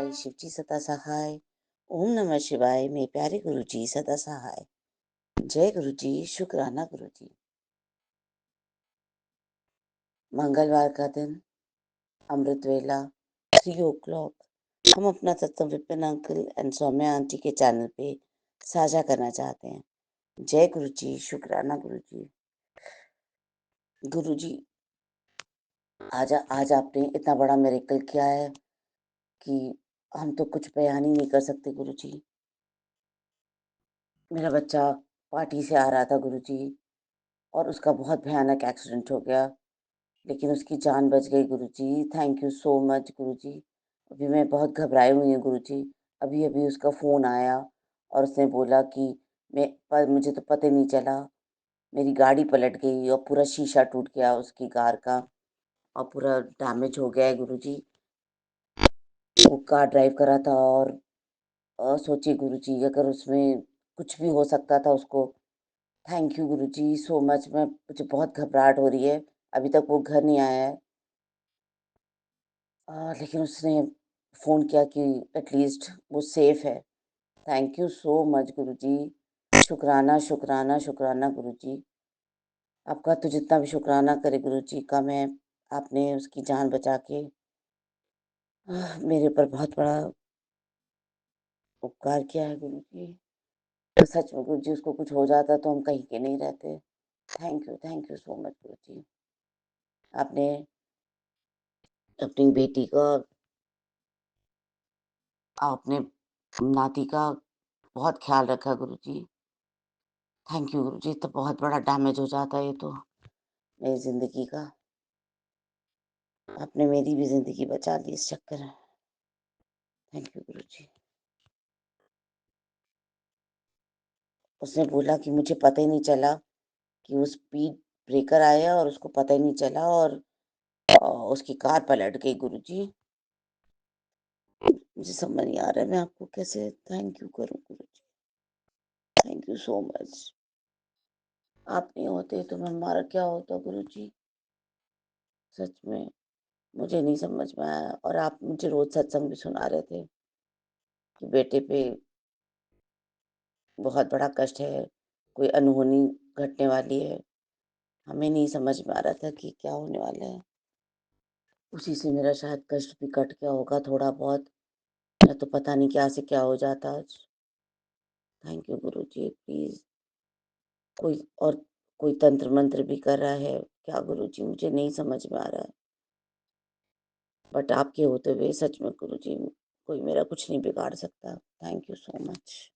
शिवाय, शिव जी सदा सहाय। ओम नमः शिवाय, मेरे प्यारे गुरु जी सदा सहाय। जय गुरु जी, शुक्राना गुरु जी। मंगलवार का दिन, अमृत वेला, 3 o'clock, हम अपना सत्संग Vipin uncle and Saumya aunty के चैनल पे साझा करना चाहते हैं। जय गुरु जी, शुक्राना गुरु जी। गुरु जी, आज आपने इतना बड़ा मिरेकल किया है कि हम तो कुछ बयान ही नहीं कर सकते गुरु जी। मेरा बच्चा पार्टी से आ रहा था गुरु जी, और उसका बहुत भयानक एक्सीडेंट हो गया, लेकिन उसकी जान बच गई गुरु जी। थैंक यू सो मच गुरु जी। अभी मैं बहुत घबराई हुई हूँ गुरु जी। अभी अभी उसका फ़ोन आया और उसने बोला कि मुझे तो पता ही नहीं चला, मेरी गाड़ी पलट गई और पूरा शीशा टूट गया उसकी कार का, और पूरा डैमेज हो गया है गुरु जी। वो कार ड्राइव कर रहा था, और सोचिए गुरु जी, अगर उसमें कुछ भी हो सकता था उसको। Thank you Guruji so much. मुझे बहुत घबराहट हो रही है। अभी तक वो घर नहीं आया है, लेकिन उसने फ़ोन किया कि एटलीस्ट वो सेफ है। थैंक यू सो मच गुरुजी। शुक्राना शुक्राना शुक्राना गुरुजी। आपका तो जितना भी शुक्राना करे गुरुजी कम है। आपने उसकी जान बचा के मेरे ऊपर बहुत बड़ा उपकार किया है गुरुजी। तो सच में गुरुजी, उसको कुछ हो जाता तो हम कहीं के नहीं रहते। थैंक यू सो मच गुरुजी। आपने अपनी बेटी का, आपने नाती का बहुत ख्याल रखा गुरुजी। थैंक यू गुरुजी। तो बहुत बड़ा डैमेज हो जाता है ये तो मेरी ज़िंदगी का। आपने मेरी भी ज़िंदगी बचा ली इस चक्कर में। थैंक यू गुरुजी। उसने बोला कि मुझे पता ही नहीं चला कि वो स्पीड ब्रेकर आया और उसको पता ही नहीं चला, और उसकी कार पलट गई गुरुजी। मुझे समझ नहीं आ रहा है मैं आपको कैसे थैंक यू करूँ गुरुजी। Thank you so much. आप नहीं होते तो मैं हमारा क्या होता गुरुजी। सच में मुझे नहीं समझ में आया। और आप मुझे रोज़ सत्संग भी सुना रहे थे कि बेटे पे बहुत बड़ा कष्ट है, कोई अनहोनी घटने वाली है। हमें नहीं समझ में आ रहा था कि क्या होने वाला है। उसी से मेरा शायद कष्ट भी कट गया होगा थोड़ा बहुत, या तो पता नहीं क्या से क्या हो जाता आज। Thank you Guruji. प्लीज़ कोई और कोई तंत्र मंत्र भी कर रहा है क्या गुरुजी, मुझे नहीं समझ में आ रहा है। बट आपके होते हुए सच में गुरुजी कोई मेरा कुछ नहीं बिगाड़ सकता। Thank you so much.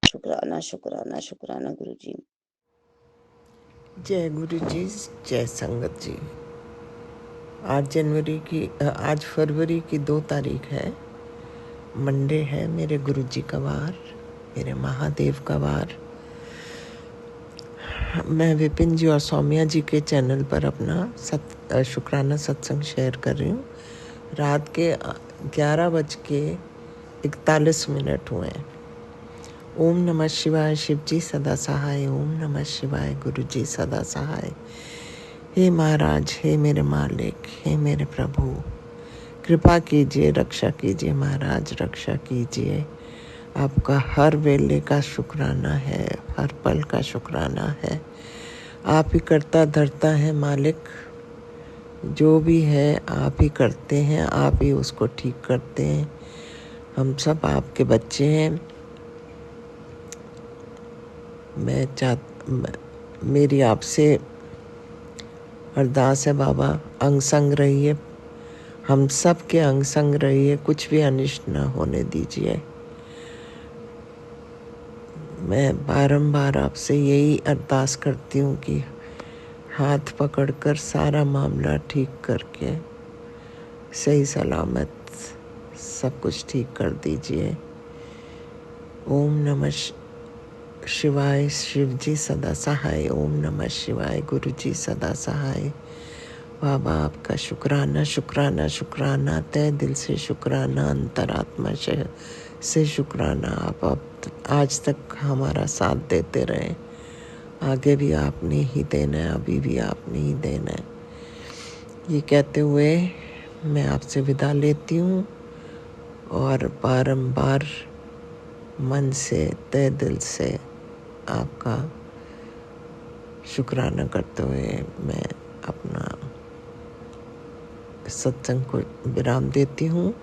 शुक्राना शुक्राना शुक्राना गुरुजी। जय गुरु जी, जय संगत जी। आज फरवरी की 2 तारीख है, मंडे है। मेरे गुरु जी का वार, मेरे महादेव का वार। मैं विपिन जी और सौम्या जी के चैनल पर अपना शुक्राना सत्संग शेयर कर रही हूँ। रात के 11:41 हुए हैं। ओम नमः शिवाय, शिव जी सदा सहाय। ओम नमः शिवाय, गुरु जी सदा सहाय। हे महाराज, हे मेरे मालिक, हे मेरे प्रभु, कृपा कीजिए, रक्षा कीजिए महाराज, रक्षा कीजिए। आपका हर वेले का शुक्राना है, हर पल का शुक्राना है। आप ही करता धरता है मालिक, जो भी है आप ही करते हैं, आप ही उसको ठीक करते हैं। हम सब आपके बच्चे हैं। मेरी आपसे अरदास है बाबा, अंग संग रहिए, हम सब के अंग संग रहिए, कुछ भी अनिष्ट न होने दीजिए। मैं बारंबार आपसे यही अरदास करती हूँ कि हाथ पकड़कर सारा मामला ठीक करके सही सलामत सब कुछ ठीक कर दीजिए। ओम नमः शिवाय, शिव जी सदा सहाय। ओम नमः शिवाय, गुरु जी सदा सहाय। बाबा आपका शुक्राना शुक्राना शुक्राना, तहे दिल से शुक्राना, अंतरात्मा से शुक्राना। आप आज तक हमारा साथ देते रहे, आगे भी आपने ही देना है, अभी भी आपने ही देना है। ये कहते हुए मैं आपसे विदा लेती हूँ। और बारंबार मन से तहे दिल से आपका शुक्राना करते हुए मैं अपना सत्संग को विराम देती हूँ।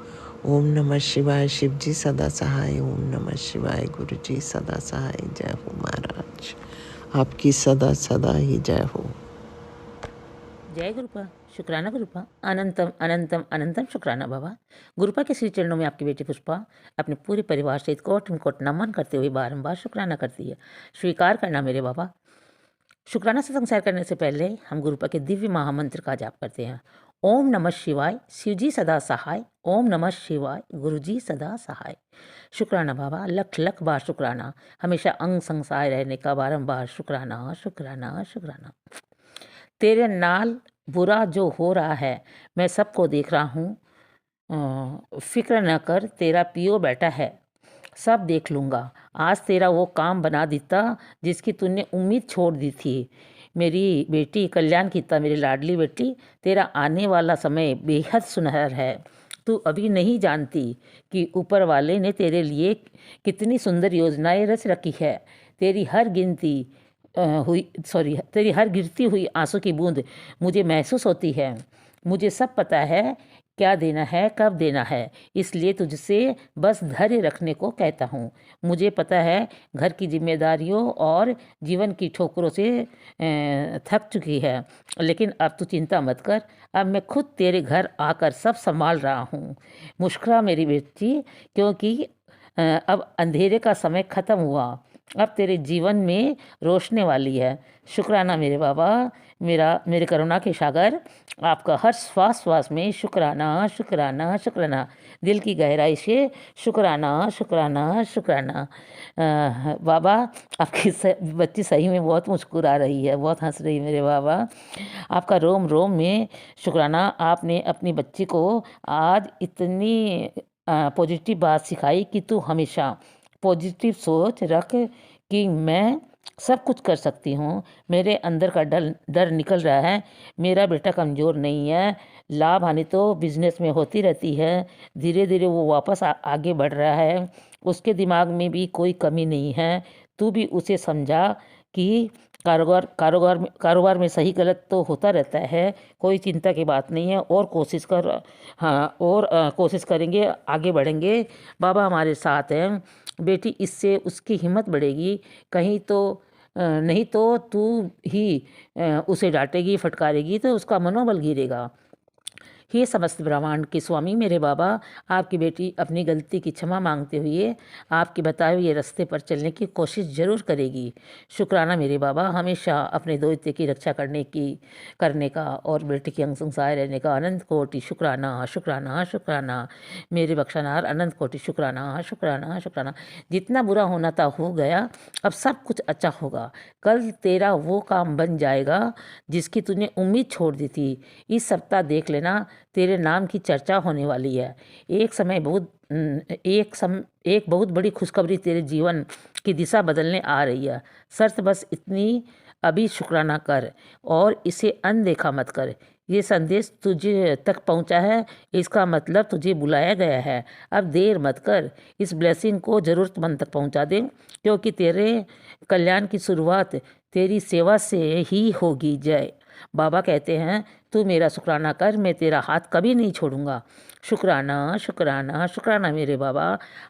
ओम नमः शिवाय। शिव जी सदा सहाय। ओम नमः शिवाय। गुरु जी सदा सहाय। जय हो महाराज, आपकी सदा सदा ही जय हो। जय गुरुपा, शुक्राना गुरुपा, अनंतम अनंतम अनंतम शुक्राना बाबा। गुरुपा के श्री चरणों में आपकी बेटी पुष्पा अपने पूरे परिवार सहित कोट नमन करते हुए बारंबार शुक्राना करती है। स्वीकार करना मेरे बाबा। शुक्राना से संसार करने से पहले हम गुरुपा के दिव्य महामंत्र का जाप करते हैं। ओम नमः शिवाय, शिवजी सदा सहाय। ओम नमः शिवाय, गुरुजी सदा सहाय। शुक्राना बाबा, लख लख बार शुक्राना, हमेशा अंग संसार रहने का बारंबार शुक्राना शुक्राना शुक्राना। तेरे नाल बुरा जो हो रहा है मैं सबको देख रहा हूँ। फिक्र न कर, तेरा पियो बैठा है, सब देख लूँगा। आज तेरा वो काम बना देता जिसकी तूने उम्मीद छोड़ दी थी। मेरी बेटी कल्याण कीता, मेरी लाडली बेटी, तेरा आने वाला समय बेहद सुनहर है। तू अभी नहीं जानती कि ऊपर वाले ने तेरे लिए कितनी सुंदर योजनाएं रच रखी है। तेरी हर तेरी हर गिरती हुई आंसू की बूंद मुझे महसूस होती है। मुझे सब पता है क्या देना है, कब देना है, इसलिए तुझसे बस धैर्य रखने को कहता हूँ। मुझे पता है घर की जिम्मेदारियों और जीवन की ठोकरों से थक चुकी है, लेकिन अब तू चिंता मत कर। अब मैं खुद तेरे घर आकर सब संभाल रहा हूँ। मुस्कुरा मेरी बेटी, क्योंकि अब अंधेरे का समय ख़त्म हुआ। अब तेरे जीवन में रोशनी वाली है। शुक्राना मेरे बाबा, मेरे करुणा के सागर, आपका हर श्वास श्वास में शुक्राना शुक्राना शुक्राना। दिल की गहराई से शुक्राना शुक्राना शुक्राना। बाबा, आपकी बच्ची सही में बहुत मुस्कुरा रही है, बहुत हंस रही है मेरे बाबा। आपका रोम रोम में शुक्राना। आपने अपनी बच्ची को आज इतनी पॉजिटिव बात सिखाई कि तू हमेशा पॉजिटिव सोच रख कि मैं सब कुछ कर सकती हूँ। मेरे अंदर का डर डर निकल रहा है। मेरा बेटा कमज़ोर नहीं है। लाभ हानि तो बिजनेस में होती रहती है। धीरे धीरे वो वापस आगे बढ़ रहा है। उसके दिमाग में भी कोई कमी नहीं है। तू भी उसे समझा कि कारोबार में सही गलत तो होता रहता है। कोई चिंता की बात नहीं है, और कोशिश कर। हाँ, और कोशिश करेंगे, आगे बढ़ेंगे। बाबा हमारे साथ हैं बेटी। इससे उसकी हिम्मत बढ़ेगी। कहीं तो नहीं तो तू ही उसे डांटेगी, फटकारेगी तो उसका मनोबल गिरेगा। हे समस्त ब्रह्मांड के स्वामी मेरे बाबा, आपकी बेटी अपनी गलती की क्षमा मांगते हुए आपके बताए हुए रास्ते पर चलने की कोशिश जरूर करेगी। शुक्राना मेरे बाबा, हमेशा अपने दोहिते की रक्षा करने का और बेटी की अंग संसार रहने का अनंत कोटि शुक्राना शुक्राना शुक्राना। मेरे बख्शानार अनंत कोटि शुक्राना शुक्राना शुक्राना। जितना बुरा होना था हो गया, अब सब कुछ अच्छा होगा। कल तेरा वो काम बन जाएगा जिसकी तूने उम्मीद छोड़ दी थी। इस सप्ताह देख लेना, तेरे नाम की चर्चा होने वाली है। एक बहुत बड़ी खुशखबरी तेरे जीवन की दिशा बदलने आ रही है। शर्त बस इतनी, अभी शुक्राना कर और इसे अनदेखा मत कर। ये संदेश तुझे तक पहुंचा है, इसका मतलब तुझे बुलाया गया है। अब देर मत कर, इस ब्लेसिंग को ज़रूरतमंद तक पहुंचा दे, क्योंकि तेरे कल्याण की शुरुआत तेरी सेवा से ही होगी। जय बाबा कहते हैं, तू मेरा शुक्राना कर, मैं तेरा हाथ कभी नहीं छोड़ूंगा। शुक्राना शुक्राना शुक्राना मेरे बाबा।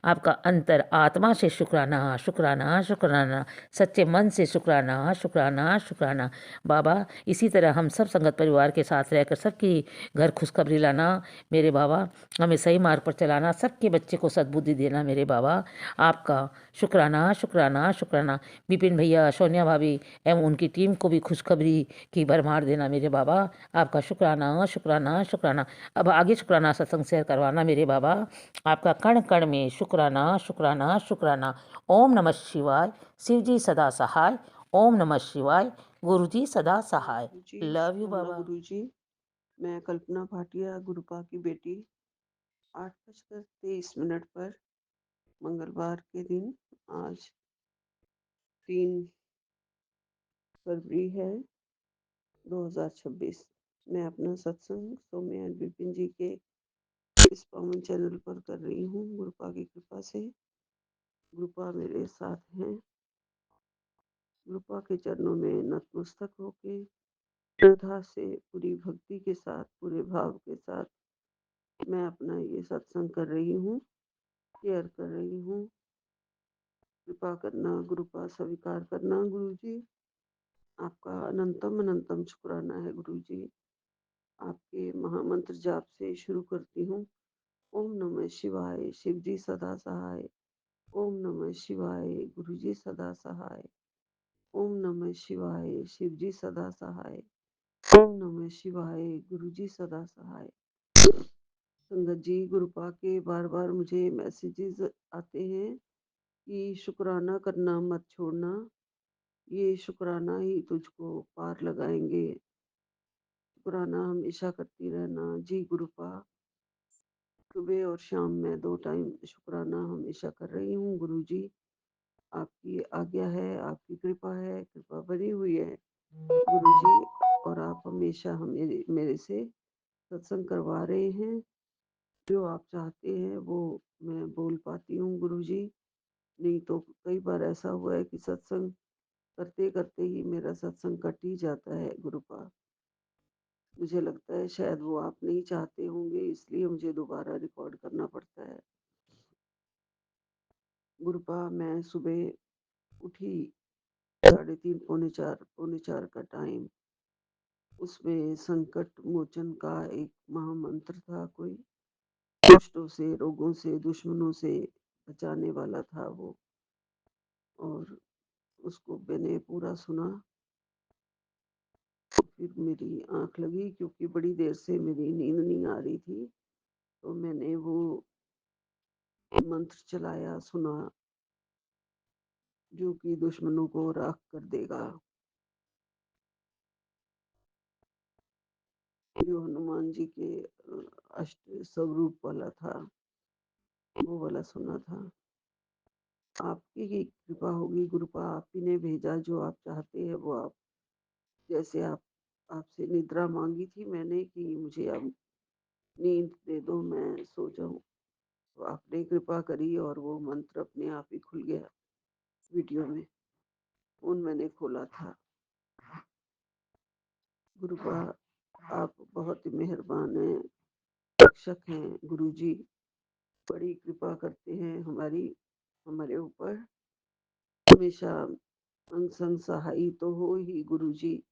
आपका अंतर आत्मा से शुक्राना शुक्राना शुक्राना। सच्चे मन से शुक्राना शुक्राना शुक्राना। बाबा, इसी तरह हम सब संगत परिवार के साथ रहकर सबकी घर खुशखबरी लाना मेरे बाबा। हमें सही मार्ग पर चलाना, सबके बच्चे को सद्बुद्धि देना मेरे बाबा। आपका शुक्राना शुक्राना शुक्राना। विपिन भैया, सोनिया भाभी एवं उनकी टीम को भी खुशखबरी की भरमार देना मेरे बाबा। आपका शुक्राना शुक्राना शुक्राना। अब आगे शुक्राना सत्संग शेयर करवाना मेरे बाबा। आपका कण कण में शुक्राना शुक्राना शुक्राना। ओम नमः शिवाय, शिव जी सदा सहाय। ओम नमः शिवाय, गुरु जी सदा सहाय। जी, लव यू शुक्राना बाबा। गुरु जी। मैं कल्पना भाटिया, गुरुपा की बेटी, 8:23 पर मंगलवार के दिन, आज 3 फरवरी है 2026, मैं अपना सत्संग सौम्या एंड विपिन जी के इस पावन चैनल पर कर रही हूँ गुरुपा की कृपा से। गुरुपा मेरे साथ हैं। गुरुपा के चरणों में नतमस्तक होके श्रद्धा से, पूरी भक्ति के साथ, पूरे भाव के साथ मैं अपना ये सत्संग कर रही हूँ, शेयर कर रही हूँ। कृपा करना, गुरुपा स्वीकार करना। गुरुजी, आपका अनंतम अनंतम शुक्राना है। गुरुजी, आपके महामंत्र जाप से शुरू करती हूँ। ओम नमः शिवाय, शिव जी सदा सहाय। ओम नमः शिवाय, गुरु जी सदा सहाय। ओम नमः शिवाय, शिव जी सदा सहाय। ओम नमः शिवाय, गुरु जी सदा सहाय। संगत जी, गुरुपा के बार बार मुझे मैसेजेस आते हैं कि शुक्राना करना मत छोड़ना, ये शुक्राना ही तुझको पार लगाएंगे। शुक्राना हमेशा करती रहना। जी गुरुपा, सुबह और शाम में 2 टाइम शुक्राना हमेशा कर रही हूँ। गुरु जी, आपकी आज्ञा है, आपकी कृपा है, कृपा बनी हुई है गुरु जी। और आप हमेशा हमें मेरे से सत्संग करवा रहे हैं। जो आप चाहते हैं वो मैं बोल पाती हूँ गुरु जी। नहीं तो कई बार ऐसा हुआ है कि सत्संग करते करते ही मेरा सत्संग कट ही जाता है गुरुपा। मुझे लगता है शायद वो आप नहीं चाहते होंगे, इसलिए मुझे दोबारा रिकॉर्ड करना पड़ता है। गुरुपा, मैं सुबह उठी 3:30 पौने 4 का टाइम। उसमें संकट मोचन का एक महामंत्र था। कोई कष्टों से, रोगों से, दुश्मनों से बचाने वाला था वो। और उसको मैंने पूरा सुना। तो फिर मेरी आंख लगी, क्योंकि बड़ी देर से मेरी नींद नहीं आ रही थी। तो मैंने वो मंत्र चलाया, सुना, जो कि दुश्मनों को राख कर देगा। जो हनुमान जी के अष्ट स्वरूप वाला था, वो वाला सुना था। आपकी ही कृपा होगी गुरुपा, आप ही ने भेजा। जो आप चाहते हैं वो आप, जैसे आप, आपसे निद्रा मांगी थी मैंने कि मुझे अब नींद दे दो, मैं सो जाऊं। तो आपने कृपा करी और वो मंत्र अपने आप ही खुल गया वीडियो में। फोन मैंने खोला था। गुरुपा, आप बहुत ही मेहरबान हैं, रक्षक हैं गुरुजी। बड़ी कृपा करते हैं हमारे ऊपर। हमेशा अंग संग सहाई तो हो ही गुरुजी।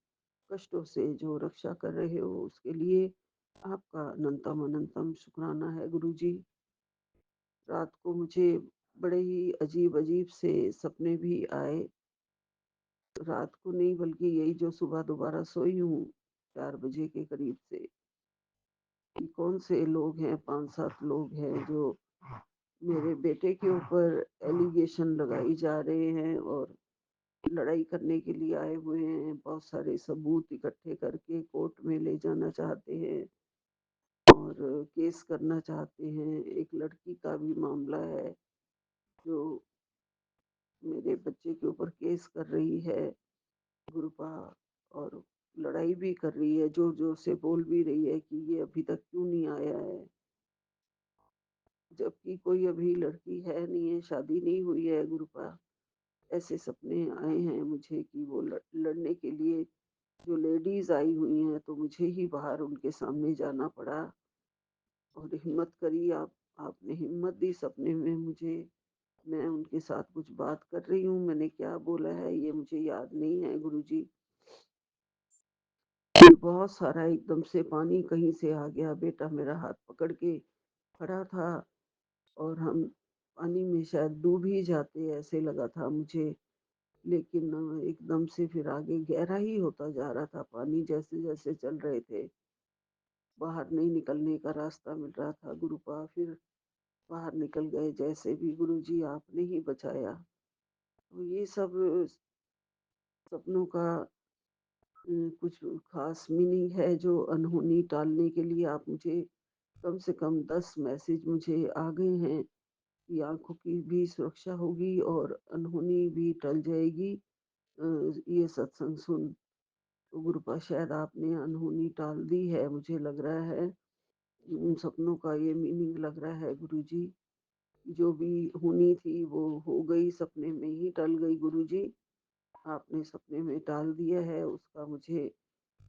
कष्टों से जो रक्षा कर रहे हो उसके लिए आपका अनंतम अनंतम शुक्राना है गुरुजी। रात को मुझे बड़े ही अजीब अजीब से सपने भी आए। रात को नहीं, बल्कि यही जो सुबह दोबारा सोई हूँ 4 बजे के करीब से, कि कौन से लोग हैं, 5-7 लोग हैं जो मेरे बेटे के ऊपर एलिगेशन लगाई जा रहे हैं और लड़ाई करने के लिए आए हुए हैं। बहुत सारे सबूत इकट्ठे करके कोर्ट में ले जाना चाहते हैं और केस करना चाहते हैं। एक लड़की का भी मामला है जो मेरे बच्चे के ऊपर केस कर रही है गुरुपा, और लड़ाई भी कर रही है, जोर जोर से बोल भी रही है कि ये अभी तक क्यों नहीं आया है, जबकि कोई अभी लड़की है नहीं है, शादी नहीं हुई है गुरुपा। ऐसे सपने आए हैं मुझे कि वो लड़ने के लिए जो लेडीज आई हुई हैं, तो मुझे ही बाहर उनके सामने जाना पड़ा। और हिम्मत करी, आपने हिम्मत दी सपने में मुझे। मैं उनके साथ कुछ बात कर रही हूँ, मैंने क्या बोला है ये मुझे याद नहीं है गुरुजी। फिर बहुत सारा एकदम से पानी कहीं से आ गया। बेटा मेरा हाथ पकड़ के खड़ा था और हम पानी में शायद डूब ही जाते, ऐसे लगा था मुझे। लेकिन एकदम से फिर आगे गहरा ही होता जा रहा था पानी, जैसे जैसे चल रहे थे। बाहर नहीं निकलने का रास्ता मिल रहा था गुरुपा। फिर बाहर निकल गए जैसे भी। गुरुजी, आपने ही बचाया। तो ये सब सपनों का कुछ खास मीनिंग है जो अनहोनी टालने के लिए आप मुझे कम से कम 10 मैसेज मुझे आ गए हैं कि आंखों की भी सुरक्षा होगी और अनहोनी भी टल जाएगी ये सत्संग सुन। तो गुरुपा, शायद आपने अनहोनी टाल दी है, मुझे लग रहा है। उन सपनों का ये मीनिंग लग रहा है गुरुजी। जो भी होनी थी वो हो गई, सपने में ही टल गई गुरुजी। आपने सपने में टाल दिया है, उसका मुझे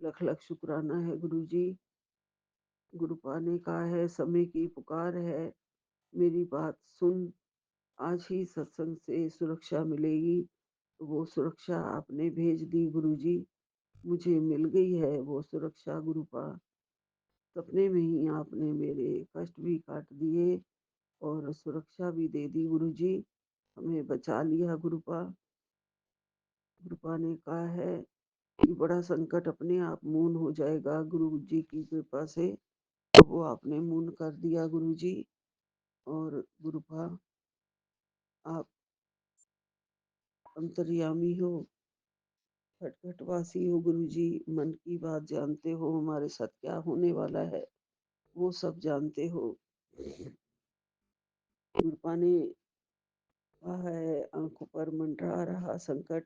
लख-लख शुक्राना है गुरुजी। गुरुपा ने कहा है समय की पुकार है, मेरी बात सुन, आज ही सत्संग से सुरक्षा मिलेगी। वो सुरक्षा आपने भेज दी गुरुजी, मुझे मिल गई है वो सुरक्षा गुरुपा। सपने में ही आपने मेरे कष्ट भी काट दिए और सुरक्षा भी दे दी गुरुजी, हमें बचा लिया गुरुपा। गुरुपा ने कहा है कि बड़ा संकट अपने आप मून हो जाएगा गुरु जी की कृपा से, तो वो आपने मून कर दिया गुरुजी। और गुरुपा आप अंतर्यामी हो, खटखटवासी हो गुरुजी, मन की बात जानते हो, हमारे साथ क्या होने वाला है वो सब जानते हो। गुरुपा ने कहा है आंखों पर मंडरा रहा संकट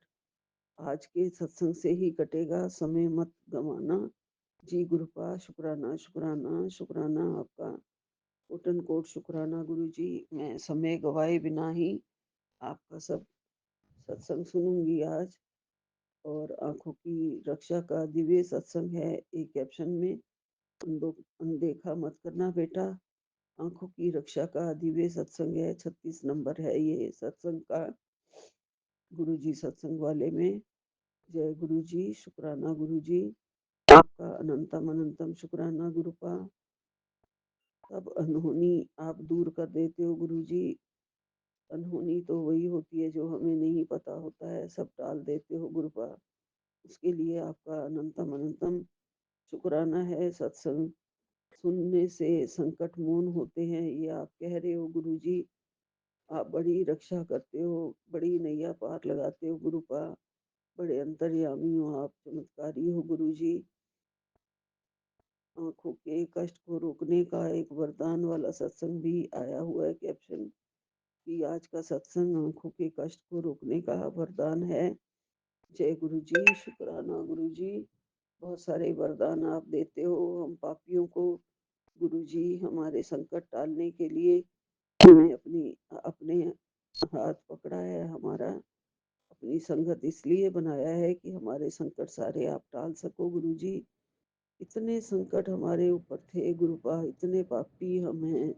आज के सत्संग से ही कटेगा, समय मत गंवाना। जी गुरुपा, शुक्राना शुक्राना शुक्राना आपका, कोटन कोट शुक्राना गुरुजी। मैं समय गवाए बिना ही आपका सब सत्संग सुनूंगी आज। और आंखों की रक्षा का दिव्य सत्संग है, एक कैप्शन में अनदेखा मत करना बेटा। आंखों की रक्षा का दिव्य सत्संग है, 36 नंबर है ये सत्संग का, गुरुजी सत्संग वाले में। जय गुरुजी, शुक्राना गुरुजी, आपका अनंतम अनंतम शुक्राना गुरुपा। सब अनहोनी आप दूर कर देते हो गुरुजी। अनहोनी तो वही होती है जो हमें नहीं पता होता है, सब टाल देते हो गुरुपा। उसके लिए आपका अनंतम अनंतम शुक्राना है। सत्संग सुनने से संकट मून होते हैं, ये आप कह रहे हो गुरुजी। आप बड़ी रक्षा करते हो, बड़ी नैया पार लगाते हो गुरुपा, बड़े अंतर्यामी हो आप, चमत्कारी हो गुरुजी। आंखों के कष्ट को रोकने का एक वरदान वाला सत्संग भी आया हुआ है कैप्शन कि आज का सत्संग आंखों के कष्ट को रोकने का वरदान है। जय गुरुजी, शुक्राना गुरुजी। बहुत सारे वरदान आप देते हो हम पापियों को गुरुजी, हमारे संकट टालने के लिए। हमें अपने हाथ पकड़ा है हमारा, अपनी संगत इसलिए बनाया है कि हमारे संकट सारे आप टाल सको गुरुजी। इतने संकट हमारे ऊपर थे गुरुपा, इतने पापी हम हैं,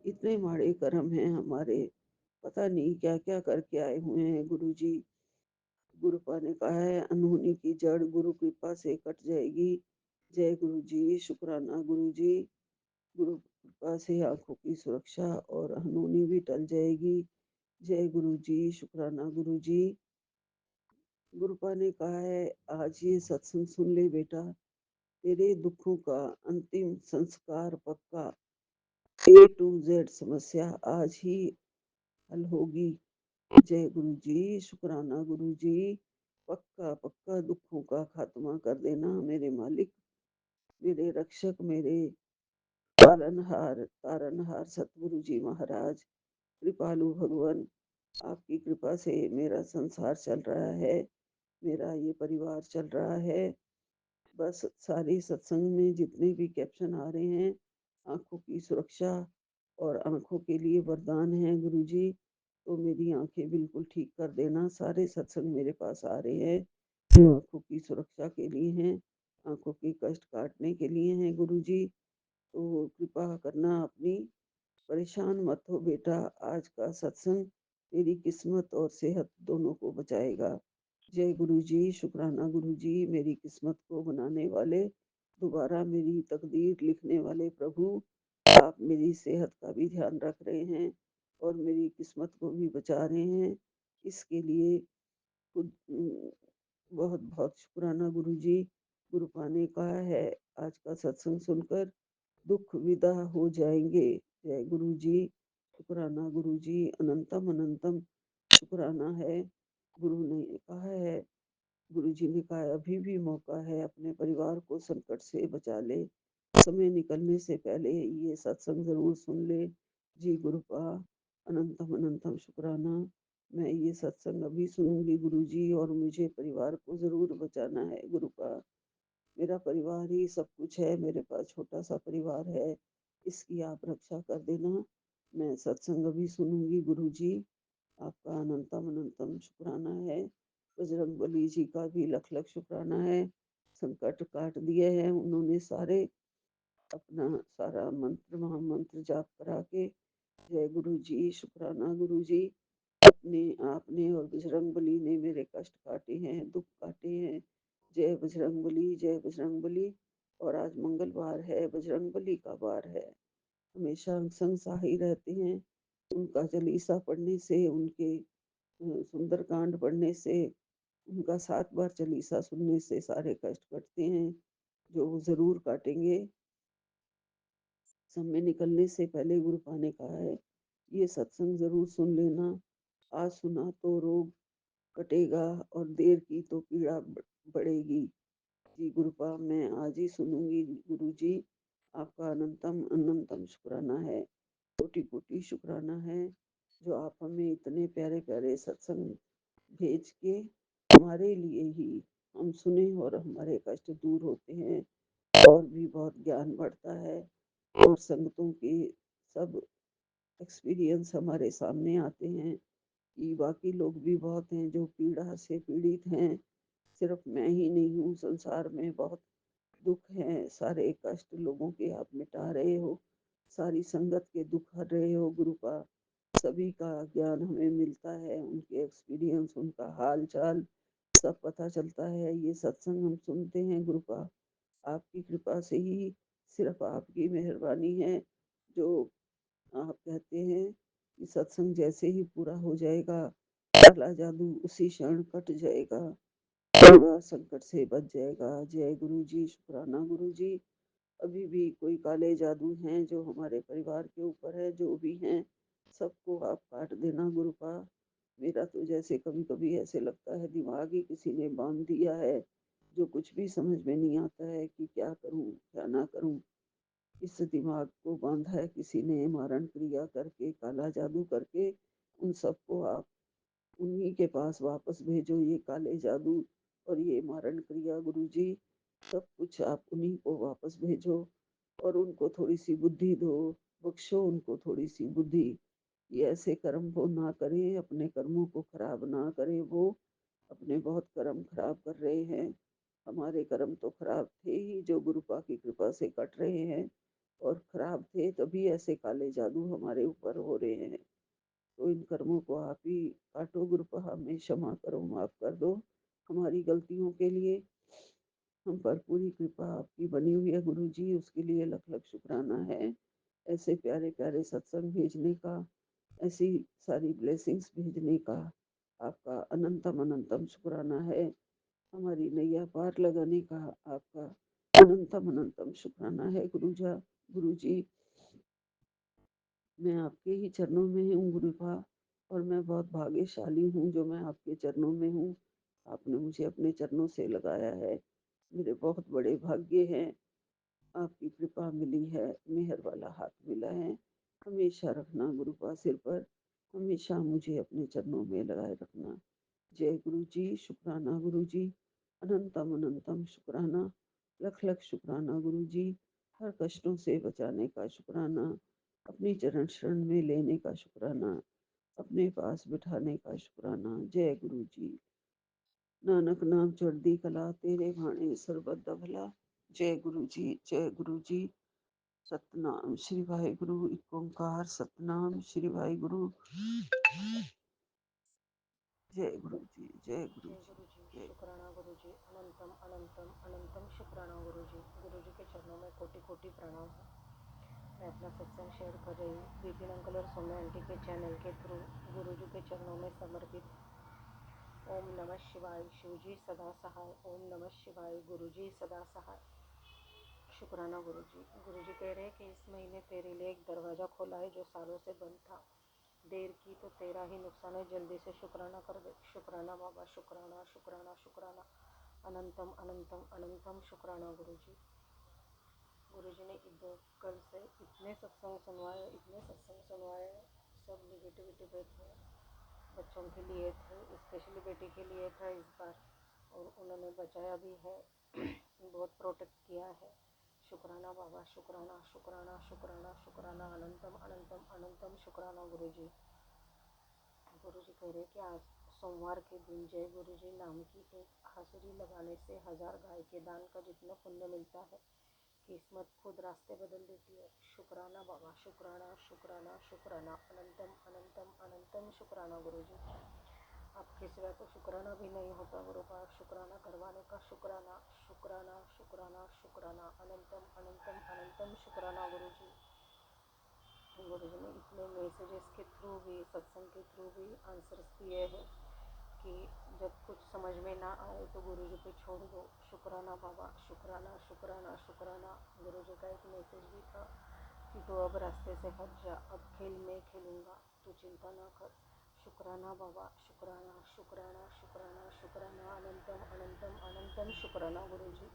इतने माड़े कर्म हैं हमारे, पता नहीं क्या क्या करके आए हुए हैं गुरुजी। गुरुपा ने कहा है अनहोनी की जड़ गुरु कृपा से कट जाएगी। जय गुरुजी, शुक्राना गुरुजी। गुरु कृपा से आंखों की सुरक्षा और अनहोनी भी टल जाएगी। जय गुरुजी, शुक्राना गुरुजी। गुरुपा ने कहा है आज ये सत्संग सुन ले बेटा, तेरे दुखों का अंतिम संस्कार पक्का, ए टू जेड समस्या आज ही हल होगी। जय गुरुजी, शुक्राना गुरुजी। पक्का पक्का दुखों का खात्मा कर देना मेरे मालिक, मेरे रक्षक, मेरे पालनहार तारनहार सतगुरु जी महाराज, कृपालु भगवान। आपकी कृपा से मेरा संसार चल रहा है, मेरा ये परिवार चल रहा है। बस सारे सत्संग में जितने भी कैप्शन आ रहे हैं, आंखों की सुरक्षा और आंखों के लिए वरदान है गुरुजी। तो मेरी आंखें बिल्कुल ठीक कर देना। सारे सत्संग मेरे पास आ रहे हैं, आंखों की सुरक्षा के लिए हैं, आंखों के कष्ट काटने के लिए हैं गुरुजी। तो कृपा करना अपनी, परेशान मत हो बेटा। आज का सत्संग तेरी किस्मत और सेहत दोनों को बचाएगा। जय गुरुजी, शुक्राना गुरुजी। मेरी किस्मत को बनाने वाले, दोबारा मेरी तकदीर लिखने वाले प्रभु, आप मेरी सेहत का भी ध्यान रख रहे हैं और मेरी किस्मत को भी बचा रहे हैं। इसके लिए खुद बहुत बहुत शुक्राना गुरुजी। गुरुपा ने कहा है आज का सत्संग सुनकर दुख विदा हो जाएंगे। जय गुरुजी, शुक्राना गुरुजी, अनंतम अनंतम शुक्राना है। गुरु ने कहा है, गुरुजी ने कहा अभी भी मौका है, अपने परिवार को संकट से बचा ले, समय निकलने से पहले ये सत्संग जरूर सुन ले। जी गुरुपा, अनंतम अनंतम शुक्राना। मैं ये सत्संग अभी सुनूंगी गुरुजी, और मुझे परिवार को जरूर बचाना है गुरुपा। मेरा परिवार ही सब कुछ है, मेरे पास छोटा सा परिवार है, इसकी आप रक्षा कर देना। मैं सत्संग अभी सुनूंगी गुरुजी। आपका अनंतम अनंतम शुक्राना है। बजरंगबली जी का भी लख लख शुक्राना है। संकट काट दिए हैं उन्होंने सारे। अपना सारा मंत्र महामंत्र जाप करा के। जय गुरु जी, शुक्राना गुरु जी। अपने आपने और बजरंगबली ने मेरे कष्ट काटे हैं, दुख काटे हैं। जय बजरंगबली, जय बजरंगबली। और आज मंगलवार है, बजरंगबली का वार है। हमेशा संग साही रहते हैं। उनका चालीसा पढ़ने से, उनके सुंदरकांड पढ़ने से, उनका 7 बार चालीसा सुनने से सारे कष्ट कटते हैं, जो वो ज़रूर काटेंगे। समय निकलने से पहले गुरुपा ने कहा है, ये सत्संग ज़रूर सुन लेना। आज सुना तो रोग कटेगा और देर की तो पीड़ा बढ़ेगी। जी गुरुपा, मैं आज ही सुनूंगी गुरुजी। आपका अनंतम अनंतम शुक्राना है, कोटि कोटि शुक्राना है, जो आप हमें इतने प्यारे प्यारे सत्संग भेज के हमारे लिए ही हम सुने और हमारे कष्ट दूर होते हैं और भी बहुत ज्ञान बढ़ता है और संगतों के सब एक्सपीरियंस हमारे सामने आते हैं कि बाकी लोग भी बहुत हैं जो पीड़ा से पीड़ित हैं। सिर्फ मैं ही नहीं हूँ, संसार में बहुत दुख हैं, सारे कष्ट लोगों के आप मिटा रहे हो, सारी संगत के दुख हर रहे हो गुरुपा। सभी का ज्ञान हमें मिलता है, उनके एक्सपीरियंस, उनका हाल चाल सब पता चलता है। ये सत्संग हम सुनते हैं गुरुपा, आपकी कृपा से ही, सिर्फ आपकी मेहरबानी है। जो आप कहते हैं कि सत्संग जैसे ही पूरा हो जाएगा, काला जादू उसी क्षण कट जाएगा, पूरा संकट से बच जाएगा। जय गुरु जी, शुक्राना गुरु जी। अभी भी कोई काले जादू हैं जो हमारे परिवार के ऊपर है, जो भी हैं सबको आप काट देना गुरुपा। मेरा तो जैसे कभी कभी ऐसे लगता है दिमाग ही किसी ने बांध दिया है, जो कुछ भी समझ में नहीं आता है कि क्या करूं क्या ना करूं। इस दिमाग को बांधा है किसी ने मारण क्रिया करके, काला जादू करके। उन सबको आप उन्हीं के पास वापस भेजो, ये काले जादू और ये मारण क्रिया गुरुजी, सब कुछ आप उन्हीं को वापस भेजो और उनको थोड़ी सी बुद्धि दो, बख्शो उनको थोड़ी सी बुद्धि। ये ऐसे कर्म वो ना करें, अपने कर्मों को खराब ना करें। वो अपने बहुत कर्म खराब कर रहे हैं। हमारे कर्म तो खराब थे ही, जो गुरुपा की कृपा से कट रहे हैं, और खराब थे तभी ऐसे काले जादू हमारे ऊपर हो रहे हैं। तो इन कर्मों को आप ही काटो गुरुपा, हमें क्षमा करो, माफ कर दो हमारी गलतियों के लिए। हम पर पूरी कृपा आपकी बनी हुई है गुरु जी, उसके लिए लख लख शुक्राना है। ऐसे प्यारे प्यारे सत्संग भेजने का, ऐसी सारी ब्लेसिंग्स भेजने का आपका अनंतम अनंतम शुक्राना है। हमारी नैया पार लगाने का आपका अनंतम अनंतम शुक्राना है गुरु जी। मैं आपके ही चरणों में हूँ गुरुपा, और मैं बहुत भाग्यशाली हूँ जो मैं आपके चरणों में हूँ। आपने मुझे अपने चरणों से लगाया है, मेरे बहुत बड़े भाग्य हैं। आपकी कृपा मिली है, मेहर वाला हाथ मिला है। हमेशा रखना गुरुपा सिर पर, हमेशा मुझे अपने चरणों में लगाए रखना। जय गुरु जी, शुक्राना गुरु जी। अनंतम अनंतम शुक्राना, लख लख शुक्राना गुरु जी। हर कष्टों से बचाने का शुक्राना, अपनी चरण शरण में लेने का शुक्राना, अपने पास बिठाने का शुक्राना। जय गुरु जी। नानक नाम चढ़दी कला, तेरे भाणे सर्बत दा भला। जय गुरु जी, जय गुरु जी। सतनाम श्री वाहिगुरु, एक ओंकार सतनाम श्री वाहिगुरु। जय गुरु जी, जय गुरु जय जी, गुरु जी, जय। शुक्राना गुरु जी, अनंतम अनंतम अनंतम शुक्राना गुरु जी के चरणों में कोटि कोटि प्रणाम है। मैं अपना सत्संग शेयर कर रही हूँ विपिन अंकल और सौम्या आंटी के चैनल के थ्रू गुरु जी के चरणों में समर्पित। ओम नमः शिवाय, शिव जी सदा सहाय। ओम नमः शिवाय, गुरु जी सदा सहाय। शुक्राना गुरु जी कह रहे हैं कि इस महीने तेरे लिए एक दरवाज़ा खोला है जो सालों से बंद था। देर की तो तेरा ही नुकसान है, जल्दी से शुक्राना कर दे। शुक्राना बाबा, शुक्राना शुक्राना शुक्राना। अनंतम अनंतम अनंतम शुक्राना गुरु जी ने कल से इतने सत्संग सुनवाए, इतने सत्संग सुनवाए, सब निगेटिविटी पे थे, बच्चों के लिए थे, स्पेशली बेटी के लिए था इस बार, और उन्होंने बचाया भी है, बहुत प्रोटेक्ट किया है। शुक्राना बाबा, शुक्राना शुक्राना शुक्राना शुक्राना, अनंतम अनंतम अनंतम शुक्राना गुरुजी। गुरुजी कह रहे कि आज सोमवार के दिन जय गुरुजी नाम की एक हाजिरी लगाने से 1000 गाय के दान का जितना पुण्य मिलता है, किस्मत खुद रास्ते बदल देती है। शुक्राना बाबा, शुक्राना शुक्राना शुक्राना, अनंतम अनंतम अनंतम शुक्राना गुरुजी। आपके सिवा तो शुक्राना भी नहीं होता गुरुपा, शुक्राना करवाने का शुक्राना शुक्राना शुक्राना शुक्राना, अनंतम अनंतम अनंतम शुक्राना गुरुजी। गुरुजी ने इतने मैसेजेस के थ्रू भी, सत्संग के थ्रू भी आंसर्स दिए हैं कि जब कुछ समझ में ना आए तो गुरुजी पे छोड़ दो। शुक्राना बाबा, शुक्राना शुक्राना शुक्राना। गुरुजी का एक मैसेज भी था कि तू अब रास्ते से हट जा, अब खेल मैं खेलूँगा, तू चिंता ना कर। शुक्राना बाबा, शुक्राना शुक्राना शुक्राना शुक्राना, अनंतम अनंतम अनंतम शुक्राना गुरुजी।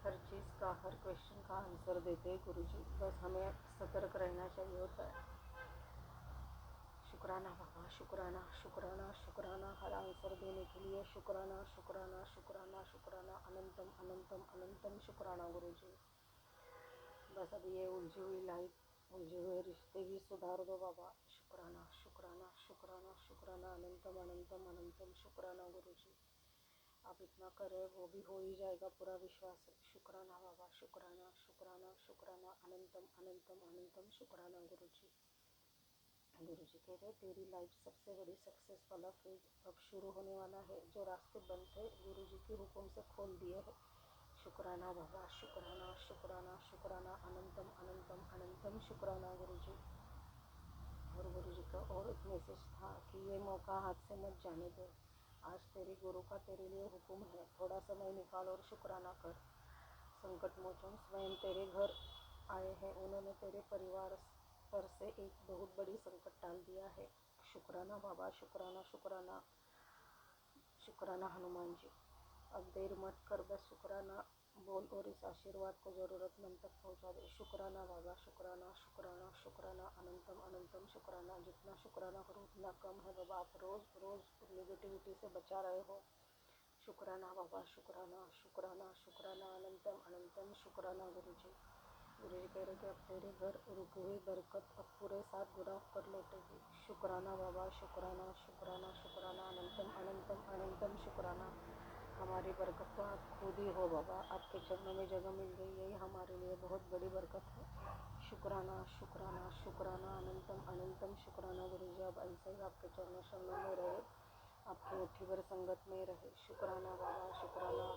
हर चीज़ का, हर क्वेश्चन का आंसर देते हैं गुरुजी, बस हमें सतर्क रहना चाहिए होता है। शुक्राना बाबा, शुक्राना शुक्राना शुक्राना, हर आंसर देने के लिए शुक्राना शुक्राना शुक्राना शुक्राना, अनंतम अनंतम अनंतम शुक्राना गुरुजी। बस अब ये उलझी हुई लाइफ, उलझे हुए रिश्ते भी सुधार दो बाबा। शुक्राना शुक्राना शुक्राना शुक्राना, अनंतम अनंतम अनंतम शुक्राना गुरुजी। आप इतना कर रहे वो भी हो ही जाएगा, पूरा विश्वास है। शुक्राना बाबा, शुक्राना शुक्राना शुक्राना, अनंतम अनंतम अनंतम शुक्राना गुरुजी। गुरुजी कह रहे तेरी लाइफ सबसे बड़ी सक्सेस वाला फेज अब शुरू होने वाला है। जो रास्ते बंद थे गुरुजी के हुक्म से खोल दिए हैं। शुक्राना बाबा, शुक्राना शुक्राना शुक्राना, अनंतम अनंतम अनंतम शुक्राना गुरुजी। और गुरुजी का और एक मैसेज था कि ये मौका हाथ से मत जाने दो। आज तेरे गुरु का तेरे लिए हुक्म है, थोड़ा समय निकाल और शुक्राना कर। संकट मोचन स्वयं तेरे घर आए हैं, उन्होंने तेरे परिवार पर से एक बहुत बड़ी संकट टाल दिया है। शुक्राना बाबा, शुक्राना शुक्राना शुक्राना हनुमान जी। अब देर मत कर, बस शुक्राना बोल और इस आशीर्वाद को ज़रूरतमंद तक पहुंचा दे। शुक्राना बाबा, शुक्राना शुक्राना शुक्राना, अनंतम अनंतम शुक्राना। जितना शुक्राना करो उतना कम है बाबा, आप रोज़ रोज़ नेगेटिविटी से बचा रहे हो। शुक्राना बाबा, शुक्राना शुक्राना शुक्राना, अनंतम अनंतम शुक्राना गुरुजी। गुरुजी कह रहे कि अब तेरे घर रुकी हुई बरकत अब पूरे 7 गुना कर लौटेगी। शुक्राना बाबा, शुक्राना शुक्राना शुक्राना, अनंतम अनंतम अनंतम शुक्राना। हमारी बरकत तो आप खुद ही हो बाबा, आपके चरणों में जगह मिल गई, यही हमारे लिए बहुत बड़ी बरकत है। शुक्राना शुक्राना शुक्राना, अनंतम अनंतम शुक्राना गुरुजी। अब ऐसे ही आपके चरणों शरणों में रहे, आपकी मुट्ठी भर संगत में रहे। शुक्राना बाबा, शुक्राना।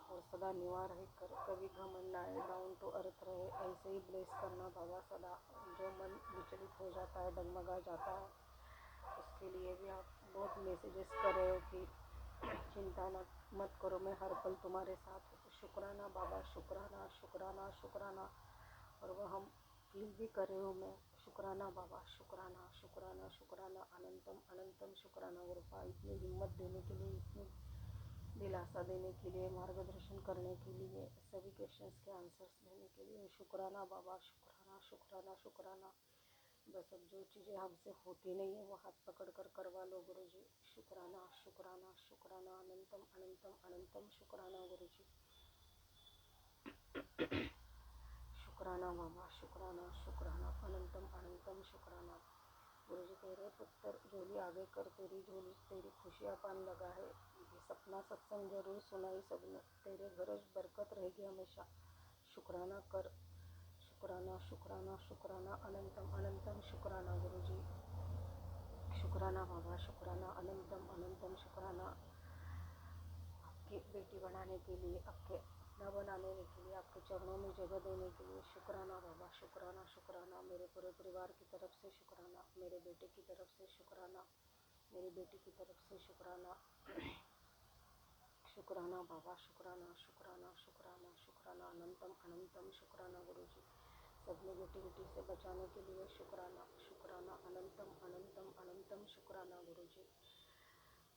और सदा निवार रह कर, कभी घमंड ना आए, डाउन टू अर्थ रहे, ऐसे ही ब्लेस करना बाबा सदा। जो मन विचलित हो जाता है, डगमगा जाता है, उसके लिए भी आप बहुत मैसेजेस कर रहे हो कि चिंता मत करो, मैं हर पल तुम्हारे साथ हूँ। शुक्राना बाबा, शुक्राना शुक्राना शुक्राना। और वह हम फील भी कर रहे हो मैं। शुक्राना बाबा, शुक्राना शुक्राना शुक्राना, अनंतम अनंतम शुक्राना गुरुपा। इतनी हिम्मत देने के लिए, इतनी दिलासा देने के लिए, मार्गदर्शन करने के लिए, सभी क्वेश्चंस के आंसर्स देने के लिए शुक्राना बाबा, शुक्राना शुक्राना शुक्राना। बस अब जो चीज़ें हमसे होती नहीं है वो हाथ पकड़ कर करवा लो गुरुजी। शुक्राना शुक्राना शुक्राना, अनंतम अनंतम अनंतम शुक्राना गुरुजी। शुक्राना बाबा, शुक्राना शुक्राना, अनंतम अनंतम शुक्राना। गुरुजी कह रहे पुत्र, झोली आगे कर, तेरी झोली तेरी खुशियाँ पान लगा है। ये सपना सत्संग जरूर सुना ही सबने, तेरे घर बरकत रहेगी हमेशा। शुक्राना कर। शुक्राना शुक्राना शुक्राना, अनंतम अनंतम शुक्राना गुरुजी। शुक्राना बाबा, शुक्राना, अनंतम अनंतम शुक्राना। आपकी बेटी बनाने के लिए, आपके अपना बनाने के लिए, आपके चरणों में जगह देने के लिए शुक्राना बाबा, शुक्राना शुक्राना। मेरे पूरे परिवार की तरफ से शुक्राना, मेरे बेटे की तरफ से शुक्राना, मेरी बेटी की तरफ से शुक्राना। शुक्राना बाबा, शुक्राना शुक्राना शुक्राना शुक्राना, अनंतम अनंतम शुक्राना गुरुजी। सब नेगेटिविटी से बचाने के लिए शुक्राना शुक्राना, अनंतम अनंतम अनंतम शुक्राना गुरुजी।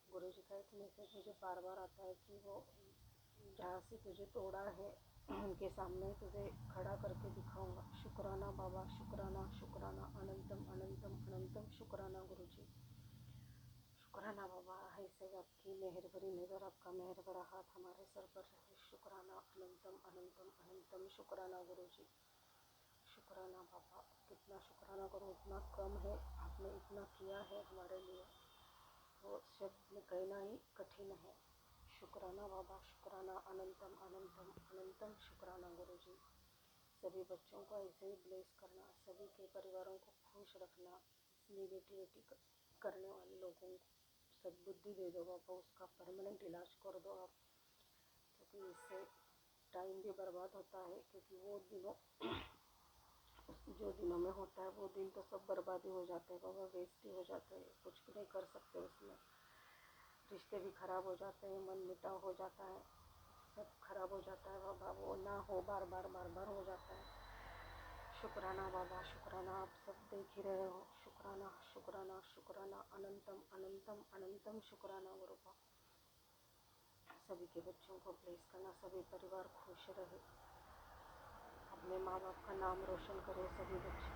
गुरुजी का एक मैसेज मुझे बार बार आता है कि वो जहाँ से तुझे तोड़ा है उनके सामने तुझे खड़ा करके दिखाऊंगा। शुक्राना बाबा, शुक्राना शुक्राना, अनंतम अनंतम अनंतम शुक्राना गुरुजी। शुक्राना बाबा, ऐसे आपकी मेहर भरी नज़र, आपका मेहर भरा हाथ हमारे सर पर रहे। शुक्राना अनंतम अनंतम अनंतम शुक्राना गुरुजी। शुक्राना बाबा, कितना शुक्राना करूँ उतना कम है। आपने इतना किया है हमारे लिए, वो शब्द में कहना ही कठिन है। शुक्राना बाबा, शुक्राना अनंतम अनंतम अनंतम शुक्राना गुरुजी। सभी बच्चों को ऐसे ही ब्लेस करना, सभी के परिवारों को खुश रखना। निगेटिविटी करने वाले लोगों को सद्बुद्धि दे दो बाबा, उसका परमानेंट इलाज कर दो आप, क्योंकि इससे टाइम भी बर्बाद होता है। क्योंकि वो दिनों जो दिनों में होता है वो दिन तो सब बर्बादी हो जाते हैं बाबा, वेस्ट ही हो जाते हैं, कुछ भी नहीं कर सकते उसमें। रिश्ते भी खराब हो जाते हैं, मन मिटाव हो जाता है, सब खराब हो जाता है बाबा, वो ना हो बार बार बार बार हो जाता है। शुक्राना बाबा, शुक्राना, आप सब देख ही रहे हो। शुक्राना शुक्राना शुक्राना अनंतम अनंतम अनंतम शुक्राना गुरुपा। सभी के बच्चों को ब्लेस करना, सभी परिवार खुश रहे, अपने माँ बाप का नाम रोशन करे, सभी बच्चे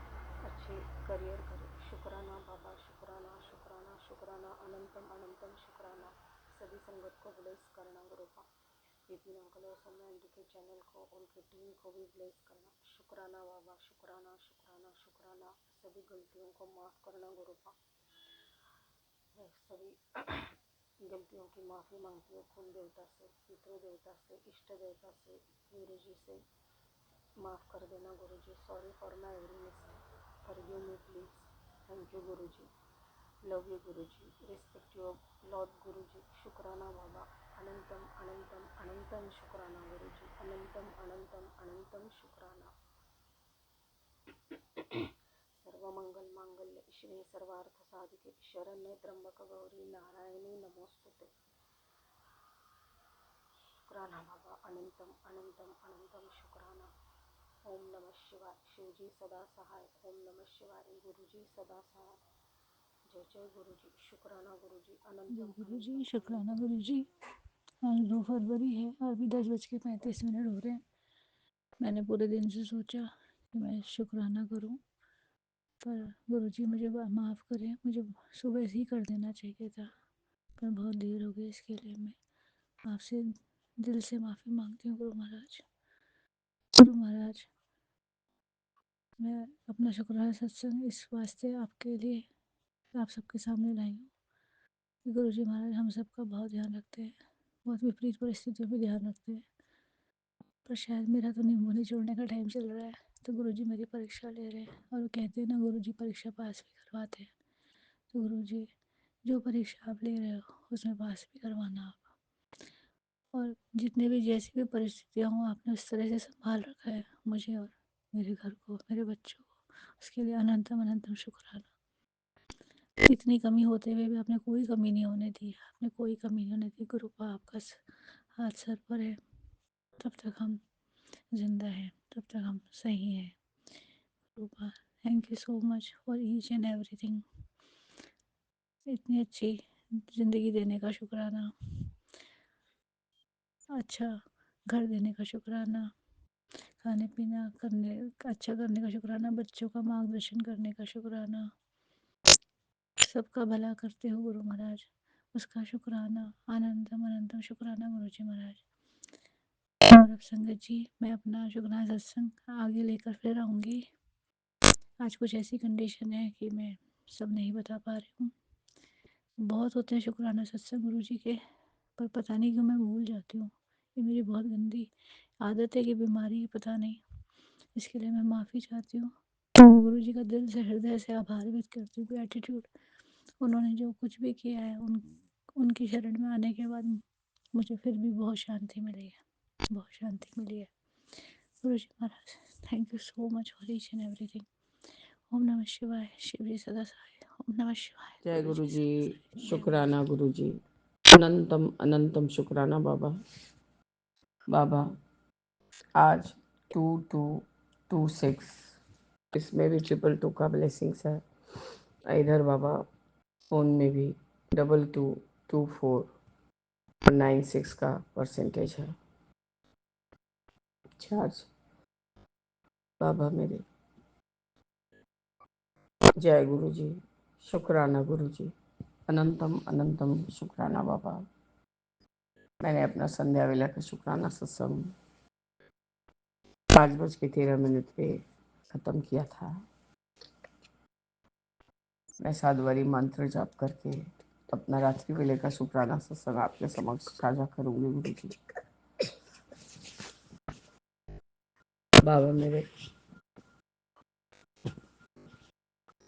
अच्छे करियर करे। शुक्राना बाबा, शुक्राना शुक्राना शुक्राना अनंतम अनंतम शुक्राना। सभी संगत को ब्लेस करना गुरुपा। विपिन अंकल और सौम्या आंटी के चैनल को, उनकी टीम को भी ब्लेस करना। शुक्राना बाबा, शुक्राना शुक्राना शुक्राना। सभी गलतियों को माफ़ करना गुरुपा। मैं सभी गलतियों की माफ़ी मांगती हूँ कुल देवता से, पितृ देवता से, इष्ट देवता से, गुरु जी से। माफ़ कर देना गुरु जी। Sorry for my every mistake, forgive me please. Thank you गुरु जी, लव यू गुरु जी, रिस्पेक्ट योर लॉर्ड गुरु जी। शुक्राना बाबा, अनंतम अनंतम अनंतम शुक्राना गुरु जी, अनंतम अनंतम अनंतम शुक्राना। सर्वमंगल मांगल्य शिवे सर्वार्थ साधिके शरण्ये त्र्यंबक गौरी नारायणी नमोस्तुते। शुक्राना बाबा, अनंतम अनंतम अनंतम शुक्राना। ओम नमः शिवाय। शिवजी सदा सहाय। ओम नमः शिवाय। गुरुजी सदा सहाय। जय जय गुरुजी। शुक्राना गुरुजी, जय अनंतम गुरु जी, अनंतम शुक्राना अनंतम गुरु जी। शुक्राना। आज 2 फरवरी है और अभी 10:35 हो रहे हैं। मैंने पूरे दिन से सोचा कि मैं शुक्राना करूं, पर गुरु जी मुझे माफ़ करें, मुझे सुबह से ही कर देना चाहिए था, पर बहुत देर हो गई। इसके लिए मैं आपसे दिल से माफ़ी मांगती हूँ गुरु महाराज। गुरु महाराज, मैं अपना शुक्राना सत्संग इस वास्ते आपके लिए, आप सबके सामने लाई हूँ कि गुरु जी महाराज हम सबका बहुत ध्यान रखते हैं, बहुत विपरीत परिस्थितियों में ध्यान रखते हैं। पर शायद मेरा तो नींबू निचोड़ने का टाइम चल रहा है, तो गुरुजी मेरी परीक्षा ले रहे हैं। और वो कहते हैं ना, गुरुजी परीक्षा पास भी करवाते हैं। तो गुरुजी, जो परीक्षा आप ले रहे हो उसमें पास भी करवाना आप। और जितने भी जैसी भी परिस्थितियाँ हों, आपने उस तरह से संभाल रखा है मुझे और मेरे घर को, मेरे बच्चों को, उसके लिए अनंतम अनंतम शुक्राना। इतनी कमी होते हुए भी आपने कोई कमी नहीं होने दी, आपने कोई कमी नहीं होने दी। गुरुपा आपका हाथ सर पर है, तब तक हम जिंदा है, तब तक हम सही हैं। Rupa, thank you so much for each and everything. इतनी अच्छी ज़िंदगी देने का शुक्राना, अच्छा घर देने का शुक्राना, खाने पीना करने अच्छा करने का शुक्राना, बच्चों का मार्गदर्शन करने का शुक्राना, सबका भला करते हो गुरु महाराज, उसका शुक्राना। अनंतम अनंतम शुक्राना गुरु जी महाराज। और अब संगत जी, मैं अपना शुक्राना सत्संग आगे लेकर फिर आऊँगी। आज कुछ ऐसी कंडीशन है कि मैं सब नहीं बता पा रही हूँ। बहुत होते हैं शुक्राना सत्संग गुरु जी के, पर पता नहीं क्यों मैं भूल जाती हूँ। ये मेरी बहुत गंदी आदत है कि बीमारी है, पता नहीं। इसके लिए मैं माफ़ी चाहती हूँ। गुरु जी का दिल से, हृदय से आभार व्यक्त करती हूँ। ग्रैटिट्यूड, उन्होंने जो कुछ भी किया है, उनकी शरण में आने के बाद मुझे फिर भी बहुत शांति मिली है, बहुत शांति मिली है। गुरु जी महाराज, thank you so much for each and everything. ओम नमः शिवाय। शिव जी सदा सहाय। ओम नमः शिवाय। जय गुरु गुरु जी जी, सदा सहाय। जय गुरु जी। शुक्राना गुरु जी, अनंतम अनंतम शुक्राना बाबा। बाबा, आज 2226, इसमें भी 222 का ब्लेसिंग्स है। इधर बाबा फ़ोन में भी 2224 और 96 का परसेंटेज है चार्ज। बाबा मेरे, जय गुरु जी, शुक्राना गुरु जी, अनंतम अनंतम शुक्राना बाबा। मैंने अपना संध्या वेला का शुक्राना सत्संग 5:13 पे ख़त्म किया था। मैं साधुवारी मंत्र जाप करके अपना रात्रि वेले का शुक्राना सत्संग आपके समक्ष साझा करूंगी गुरु जी। बाबा मेरे,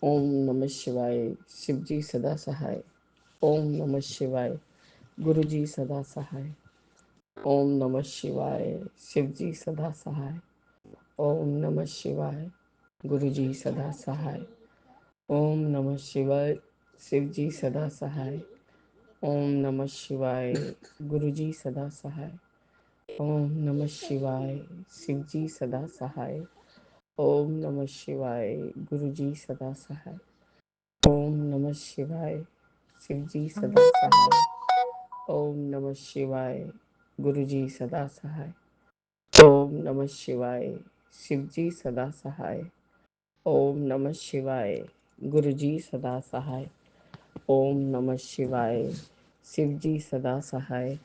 ओम नमः शिवाय, शिव जी सदा सहाय। ओम नमः शिवाय, गुरु जी सदा सहाय। ओम नमः शिवाय, शिव जी सदा सहाय। ओम नमः शिवाय, गुरु जी सदा सहाय। ओम नमः शिवाय, शिव जी सदा सहाय। ओम नमः शिवाय, गुरु जी सदा सहाय। ओम नमः शिवाय, शिव जी सदा सहाय। ओम नमः शिवाय, गुरु जी सदा सहाय। ओम नमः शिवाय, शिव जी सदा सहाय। ओम नमः शिवाय, गुरु जी सदा सहाय। ओम नमः शिवाय, शिव जी सदा सहाय। ओम नमः शिवाय, गुरु जी सदा सहाय। ओम नमः शिवाय, शिव जी सदा सहाय।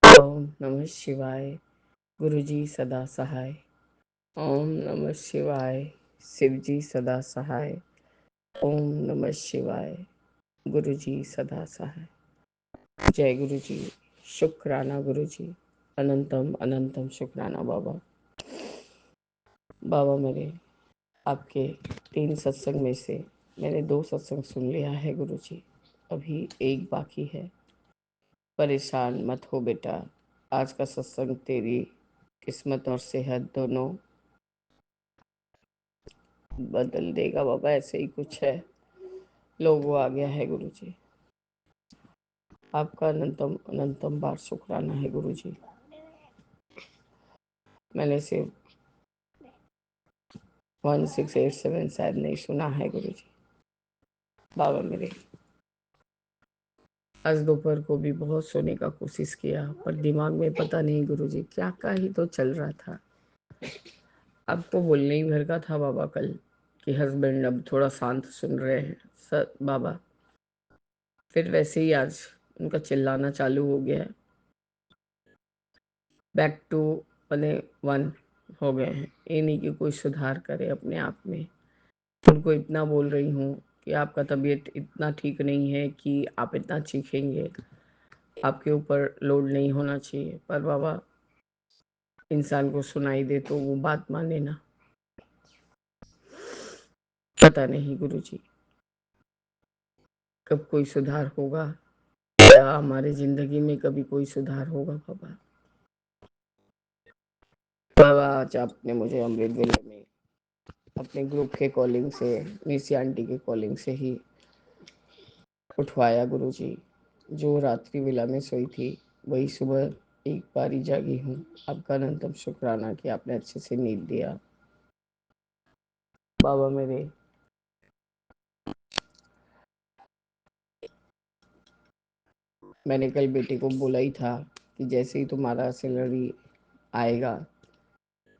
ओम नमः शिवाय, गुरु जी सदा सहाय। ओम नमः शिवाय, शिव जी सदा सहाय। ओम नमः शिवाय, गुरु जी सदा सहाय। जय गुरु जी। शुक्राना गुरु जी। अनंतम अनंतम शुक्राना बाबा। बाबा मेरे, आपके 3 सत्संग में से मैंने 2 सत्संग सुन लिया है गुरु जी, अभी एक बाकी है। परेशान मत हो बेटा, आज का सत्संग तेरी किस्मत और सेहत दोनों बदल देगा बाबा, ऐसे ही कुछ है। लोगो आ गया है गुरु जी। आपका अनंतम अनंतम बार शुक्राना है गुरु जी। मैंने सिर्फ 1687 शायद नहीं सुना है गुरु जी। बाबा मेरे, आज दोपहर को भी बहुत सोने का कोशिश किया, पर दिमाग में पता नहीं गुरु जी क्या का ही तो चल रहा था। अब तो बोलने ही भर का था बाबा कल कि हस्बैंड अब थोड़ा शांत सुन रहे हैं सर बाबा। फिर वैसे ही आज उनका चिल्लाना चालू हो गया है। बैक टू पने 1 हो गए हैं। ये नहीं कि कोई सुधार करे अपने आप में। उनको इतना बोल रही हूँ कि आपका तबीयत इतना ठीक नहीं है कि आप इतना चीखेंगे, आपके ऊपर लोड नहीं होना चाहिए। पर बाबा, इंसान को सुनाई दे तो वो बात माने ना। पता नहीं गुरुजी कब कोई सुधार होगा, या हमारे जिंदगी में कभी कोई सुधार होगा बाबा। बाबा आज आपने मुझे अमृत वेले में अपने ग्रुप के कॉलिंग से, मिसी आंटी के कॉलिंग से ही उठवाया गुरुजी। जो रात्रि वेला में सोई थी वही सुबह एक बार ही जागी हूँ। आपका अनंतम शुक्राना कि आपने अच्छे से नींद दिया। बाबा मेरे, मैंने कल बेटे को बोला ही था कि जैसे ही तुम्हारा सैलरी आएगा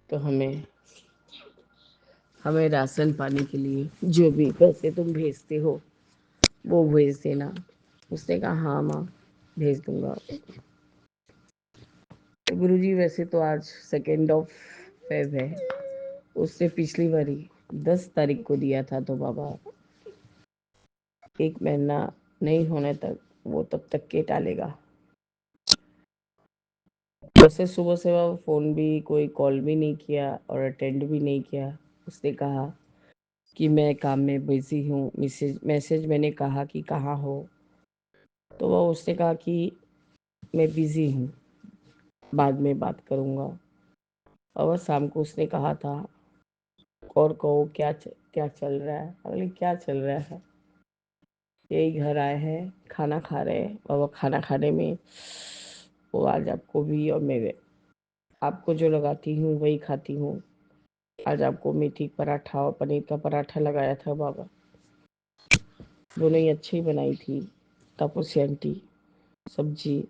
तो हमें राशन पानी के लिए जो भी पैसे तुम भेजते हो वो भेज देना। उसने कहा हाँ माँ भेज दूंगा। तो गुरुजी वैसे तो आज 2 फेब है, उससे पिछली बारी 10 तारीख को दिया था। तो बाबा 1 महीना नहीं होने तक वो तब तक के टालेगा। वैसे सुबह से वो फ़ोन भी, कोई कॉल भी नहीं किया और अटेंड भी नहीं किया। उसने कहा कि मैं काम में बिजी हूँ। मैसेज मैंने कहा कि कहाँ हो, तो वो उसने कहा कि मैं बिजी हूँ, बाद में बात करूँगा। और शाम को उसने कहा था और कहो क्या चल रहा है। अगले क्या चल रहा है, यही घर आए हैं, खाना खा रहे हैं। और वो खाना खाने में वो आज आपको भी और मेरे आपको जो लगाती हूँ वही खाती हूँ। आज आपको मेथी पराठा और पनीर का पराठा लगाया था बाबा, दोनों ही अच्छी बनाई थी तापसी आंटी। सब्जी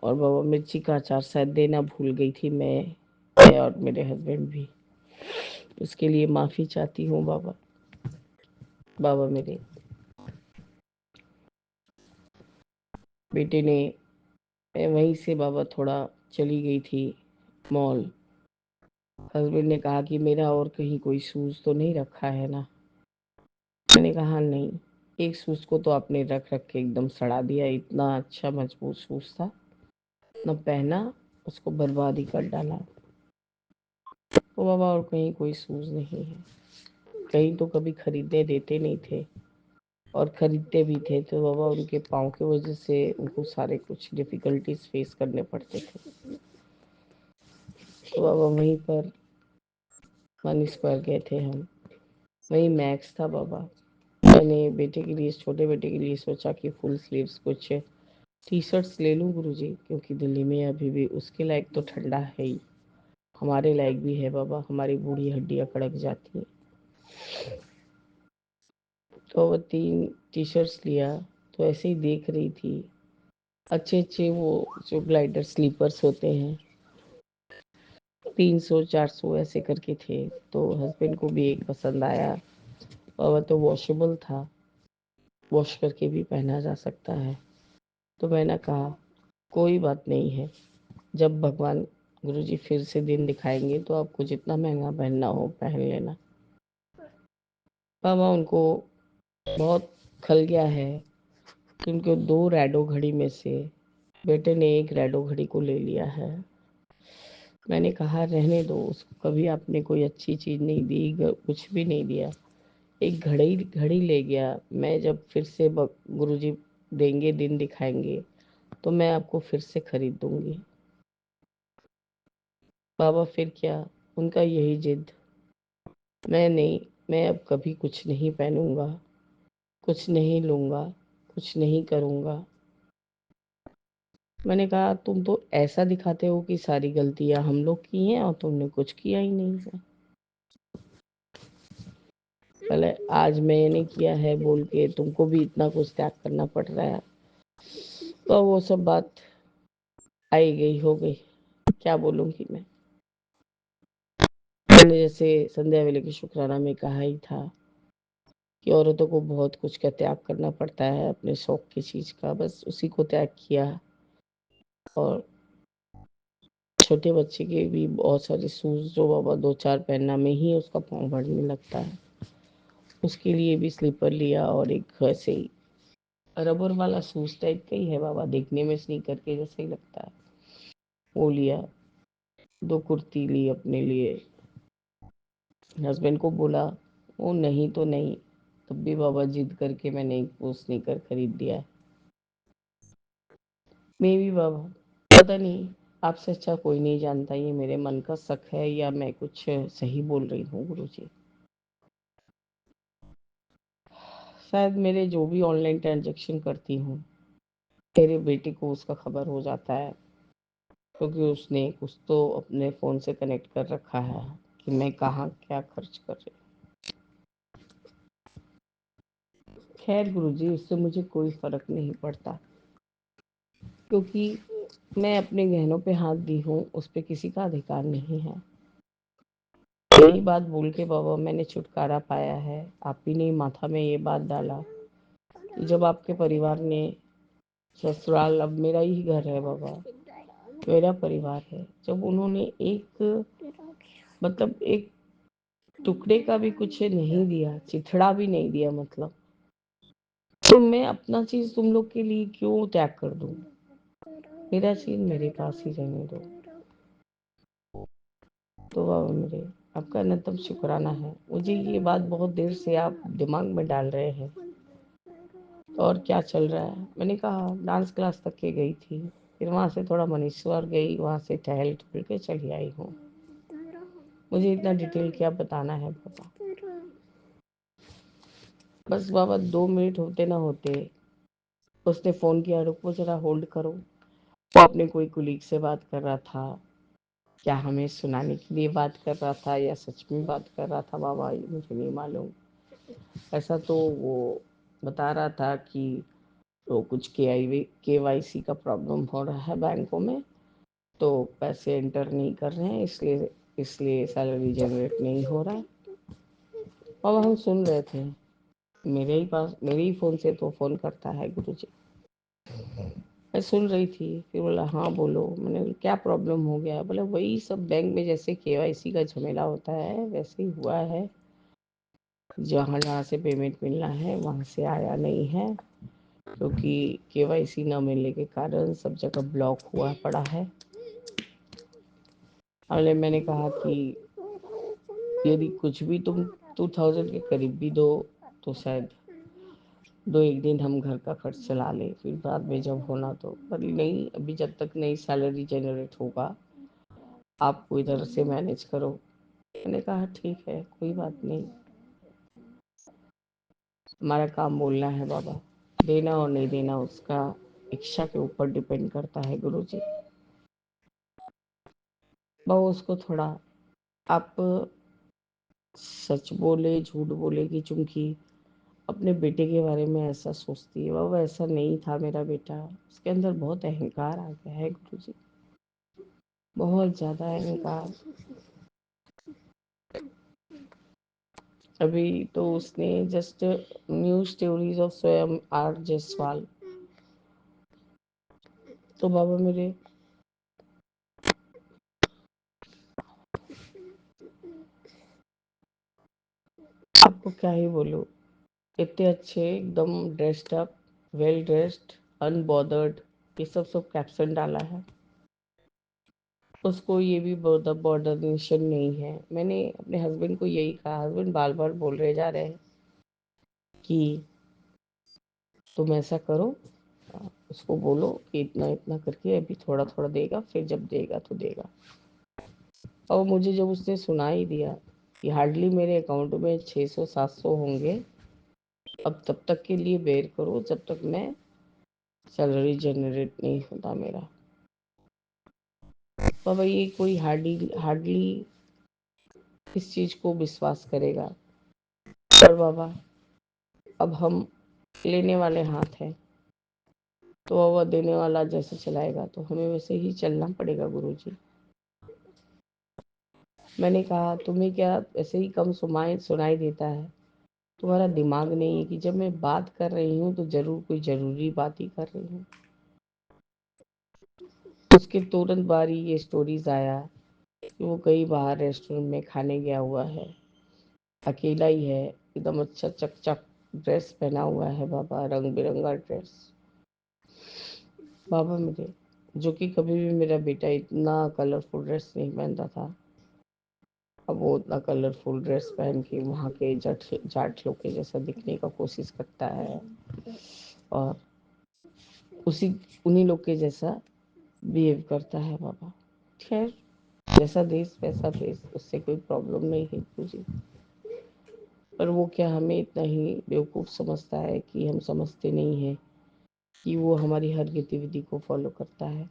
और बाबा मिर्ची का अचार शायद देना भूल गई थी मैं और मेरे हस्बैंड भी, उसके लिए माफ़ी चाहती हूँ बाबा। बाबा मेरे, बेटे ने मैं वहीं से बाबा थोड़ा चली गई थी मॉल। हस्बैंड ने कहा कि मेरा और कहीं कोई शूज़ तो नहीं रखा है ना? मैंने कहा नहीं, एक शूज़ को तो आपने रख रख के एकदम सड़ा दिया, इतना अच्छा मजबूत शूज़ था, न पहना, उसको बर्बाद ही कर डाला। तो बाबा और कहीं कोई शूज़ नहीं है, कहीं तो कभी खरीदने देते नहीं थे, और खरीदते भी थे तो बाबा उनके पाँव की वजह से उनको सारे कुछ डिफ़िकल्टीज़ फेस करने पड़ते थे। तो बाबा वहीं पर मनी स्क्वायर गए थे हम, वहीं मैक्स था बाबा। मैंने बेटे के लिए, छोटे बेटे के लिए सोचा कि फुल स्लीव्स कुछ टी शर्ट्स ले लूँ गुरुजी, क्योंकि दिल्ली में अभी भी उसके लायक तो ठंडा है ही, हमारे लायक भी है बाबा, हमारी बूढ़ी हड्डियाँ कड़क जाती हैं। तो वो 3 टी शर्ट्स लिया, तो ऐसे ही देख रही थी, अच्छे अच्छे वो जो ग्लाइडर स्लीपर्स होते हैं, 300-400 ऐसे करके थे। तो हस्बैंड को भी एक पसंद आया, और वह तो वॉशेबल था, वॉश करके भी पहना जा सकता है। तो मैंने कहा कोई बात नहीं है, जब भगवान गुरुजी फिर से दिन दिखाएंगे तो आपको जितना महंगा पहनना हो पहन लेना। बाबा उनको बहुत खल गया है कि उनके 2 रैडो घड़ी में से बेटे ने एक रैडो घड़ी को ले लिया है। मैंने कहा रहने दो उसको, कभी आपने कोई अच्छी चीज़ नहीं दी, कुछ भी नहीं दिया, एक घड़ी घड़ी ले गया। मैं जब फिर से गुरुजी देंगे, दिन दिखाएंगे, तो मैं आपको फिर से खरीद दूंगी। बाबा फिर क्या, उनका यही जिद, मैं नहीं, मैं अब कभी कुछ नहीं पहनूंगा, कुछ नहीं लूंगा, कुछ नहीं करूंगा। मैंने कहा तुम तो ऐसा दिखाते हो कि सारी गलतियां हम लोग की हैं और तुमने कुछ किया ही नहीं है। पहले आज मैंने किया है बोल के तुमको भी इतना कुछ त्याग करना पड़ रहा है। तो वो सब बात आई गई हो गई, क्या बोलूंगी मैं। मैंने जैसे संध्या वेले के शुक्राना में कहा ही था कि औरतों को बहुत कुछ का त्याग करना पड़ता है अपने शौक की चीज का, बस उसी को त्याग किया। और छोटे बच्चे के भी बहुत सारे शूज जो बाबा 2-4 पहनना में ही उसका पाँव भरने लगता है, उसके लिए भी स्लीपर लिया, और एक ऐसे ही रबर वाला शूज टाइप का ही है बाबा, देखने में स्नीकर के जैसे ही लगता है, वो लिया। 2 कुर्ती ली अपने लिए। हस्बैंड को बोला, वो नहीं तो नहीं, तब भी बाबा जिद करके मैंने एक वो स्नीकर खरीद दिया। मैं भी बाबा, पता नहीं, आपसे अच्छा कोई नहीं जानता ये मेरे मन का शक है या मैं कुछ सही बोल रही हूँ गुरुजी। शायद मेरे जो भी ऑनलाइन ट्रांजैक्शन करती हूँ, मेरे बेटे को उसका खबर हो जाता है, क्योंकि उसने कुछ तो अपने फ़ोन से कनेक्ट कर रखा है कि मैं कहाँ क्या खर्च कर रही हूँ। खैर गुरुजी, उससे मुझे कोई फ़र्क नहीं पड़ता, क्योंकि मैं अपने गहनों पे हाथ दी हूँ, उस पे किसी का अधिकार नहीं है। यही बात बोल के बाबा मैंने छुटकारा पाया है। आप ही ने माथा में ये बात डाला कि जब आपके परिवार ने, ससुराल अब मेरा ही घर है बाबा, मेरा परिवार है, जब उन्होंने एक, मतलब एक टुकड़े का भी कुछ नहीं दिया, चिथड़ा भी नहीं दिया, मतलब तो मैं अपना चीज तुम लोग के लिए क्यों त्याग कर दूं? मेरा चीज मेरे पास ही रहने दो। तो बाबा मेरे, आपका अनंतम शुक्राना है। मुझे ये बात बहुत देर से आप दिमाग में डाल रहे हैं। और क्या चल रहा है? मैंने कहा डांस क्लास तक के गई थी, फिर वहाँ से थोड़ा मनेश्वर गई, वहाँ से टहल टहल के चली आई हूँ। मुझे इतना डिटेल क्या बताना है बाबा। बस बाबा 2 मिनट होते ना होते उसने फ़ोन किया, रुको जरा होल्ड करो। वो अपने कोई कुलीग से बात कर रहा था, क्या हमें सुनाने के लिए बात कर रहा था या सच में बात कर रहा था बाबा, ये मुझे नहीं मालूम। ऐसा तो वो बता रहा था कि तो कुछ KYC का प्रॉब्लम हो रहा है बैंकों में, तो पैसे एंटर नहीं कर रहे हैं, इसलिए इसलिए सैलरी जनरेट नहीं हो रहा है। और हम सुन रहे थे, मेरे ही फ़ोन से तो फ़ोन करता है गुरुजी। मैं सुन रही थी, फिर बोला हाँ बोलो। मैंने बोला क्या प्रॉब्लम हो गया? बोला वही सब बैंक में जैसे केवाईसी का झमेला होता है वैसे ही हुआ है, जहाँ जहाँ से पेमेंट मिलना है वहाँ से आया नहीं है, क्योंकि केवाईसी न मिलने के कारण सब जगह ब्लॉक हुआ पड़ा है। अगले मैंने कहा कि यदि कुछ भी तुम 2000 के करीब भी दो तो शायद 2-1 दिन हम घर का खर्च चला लें, फिर बाद में जब होना तो। पर नहीं, अभी जब तक नई सैलरी जनरेट होगा आपको इधर से मैनेज करो। मैंने कहा ठीक है, कोई बात नहीं, हमारा काम बोलना है बाबा, देना और नहीं देना उसका इच्छा के ऊपर डिपेंड करता है गुरुजी। बहु उसको थोड़ा आप सच बोले झूठ बोले कि चूंकि अपने बेटे के बारे में ऐसा सोचती है, बाबा ऐसा नहीं था मेरा बेटा, उसके अंदर बहुत अहंकार आ गया है गुरुजी, बहुत ज्यादा अहंकार। अभी तो उसने जस्ट न्यू स्टोरीज ऑफ स्वयं आर जायसवाल, तो बाबा मेरे आपको क्या ही बोलूं, इतने अच्छे एकदम dressed up, well dressed, unbothered, ये सब कैप्शन डाला है। उसको ये भी बॉर्डरेशन नहीं है। मैंने अपने हस्बैंड को यही कहा, हस्बैंड बार बार बोल रहे जा रहे हैं कि तुम ऐसा करो, उसको बोलो कि इतना इतना करके अभी थोड़ा थोड़ा देगा, फिर जब देगा तो देगा। और मुझे जब उसने सुना ही दिया कि हार्डली मेरे अकाउंट में 600-700 होंगे, अब तब तक के लिए बेयर करो जब तक मैं सैलरी जनरेट नहीं होता मेरा। बाबा ये कोई हार्डली हार्डली इस चीज को विश्वास करेगा। पर बाबा अब हम लेने वाले हाथ हैं, तो बाबा देने वाला जैसे चलाएगा तो हमें वैसे ही चलना पड़ेगा गुरुजी। मैंने कहा तुम्हें क्या ऐसे ही कम सुनाई देता है? तुम्हारा दिमाग नहीं है कि जब मैं बात कर रही हूँ तो जरूर कोई जरूरी बात ही कर रही हूँ। उसके तुरंत बाद ही ये स्टोरीज आया कि वो कहीं बाहर रेस्टोरेंट में खाने गया हुआ है, अकेला ही है, एकदम अच्छा चकचक ड्रेस पहना हुआ है बाबा, रंग बिरंगा ड्रेस बाबा मेरे, जो कि कभी भी मेरा बेटा इतना कलरफुल ड्रेस नहीं पहनता था। अब वो उतना कलरफुल ड्रेस पहन के वहाँ के जाट लोग के जैसा दिखने का कोशिश करता है और उसी उन्हीं लोग के जैसा बिहेव करता है बाबा। खैर, जैसा देश वैसा भेष, उससे कोई प्रॉब्लम नहीं है मुझे। पर वो क्या हमें इतना ही बेवकूफ़ समझता है कि हम समझते नहीं हैं कि वो हमारी हर गतिविधि को फॉलो करता है।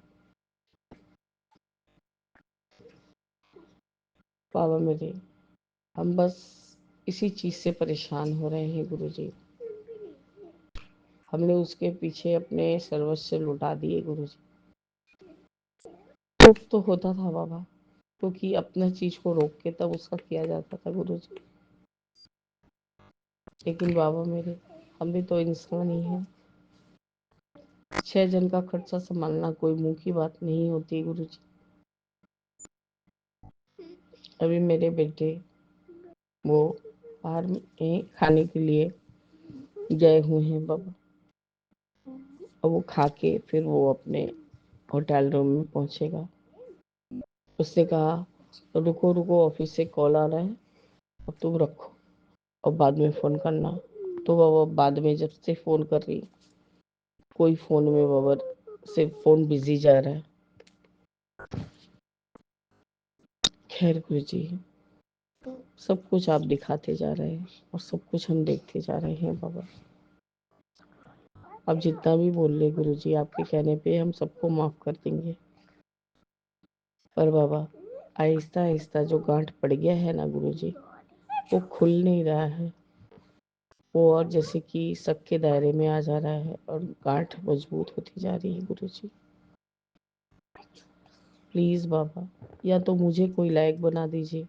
बाबा मेरे, हम बस इसी चीज़ से परेशान हो रहे हैं गुरुजी। हमने उसके पीछे अपने सर्वस्व लुटा दिए गुरुजी। तो होता था बाबा, क्योंकि अपना चीज को रोक के तब उसका किया जाता था गुरुजी। लेकिन बाबा मेरे, हम भी तो इंसान ही हैं। 6 जन का खर्चा संभालना कोई मुंह की बात नहीं होती गुरुजी। अभी मेरे बेटे वो बाहर में खाने के लिए गए हुए हैं बाबा, और वो खा के फिर वो अपने होटल रूम में पहुंचेगा। उसने कहा रुको रुको, ऑफिस से कॉल आ रहा है, अब तुम रखो और बाद में फोन करना। तो बाबा बाद में जब से फोन कर रही, कोई फोन में बाबा सिर्फ फोन बिजी जा रहा है। खैर गुरुजी, सब कुछ आप दिखाते जा रहे हैं और सब कुछ हम देखते जा रहे हैं बाबा। आप जितना भी बोल रहे गुरुजी, आपके कहने पे हम सबको माफ कर देंगे। पर बाबा आहिस्ता आहिस्ता जो गांठ पड़ गया है ना गुरुजी, वो खुल नहीं रहा है, वो और जैसे कि शक के दायरे में आ जा रहा है और गांठ मजबूत होती जा रही है गुरुजी। प्लीज बाबा, या तो मुझे कोई लायक बना दीजिए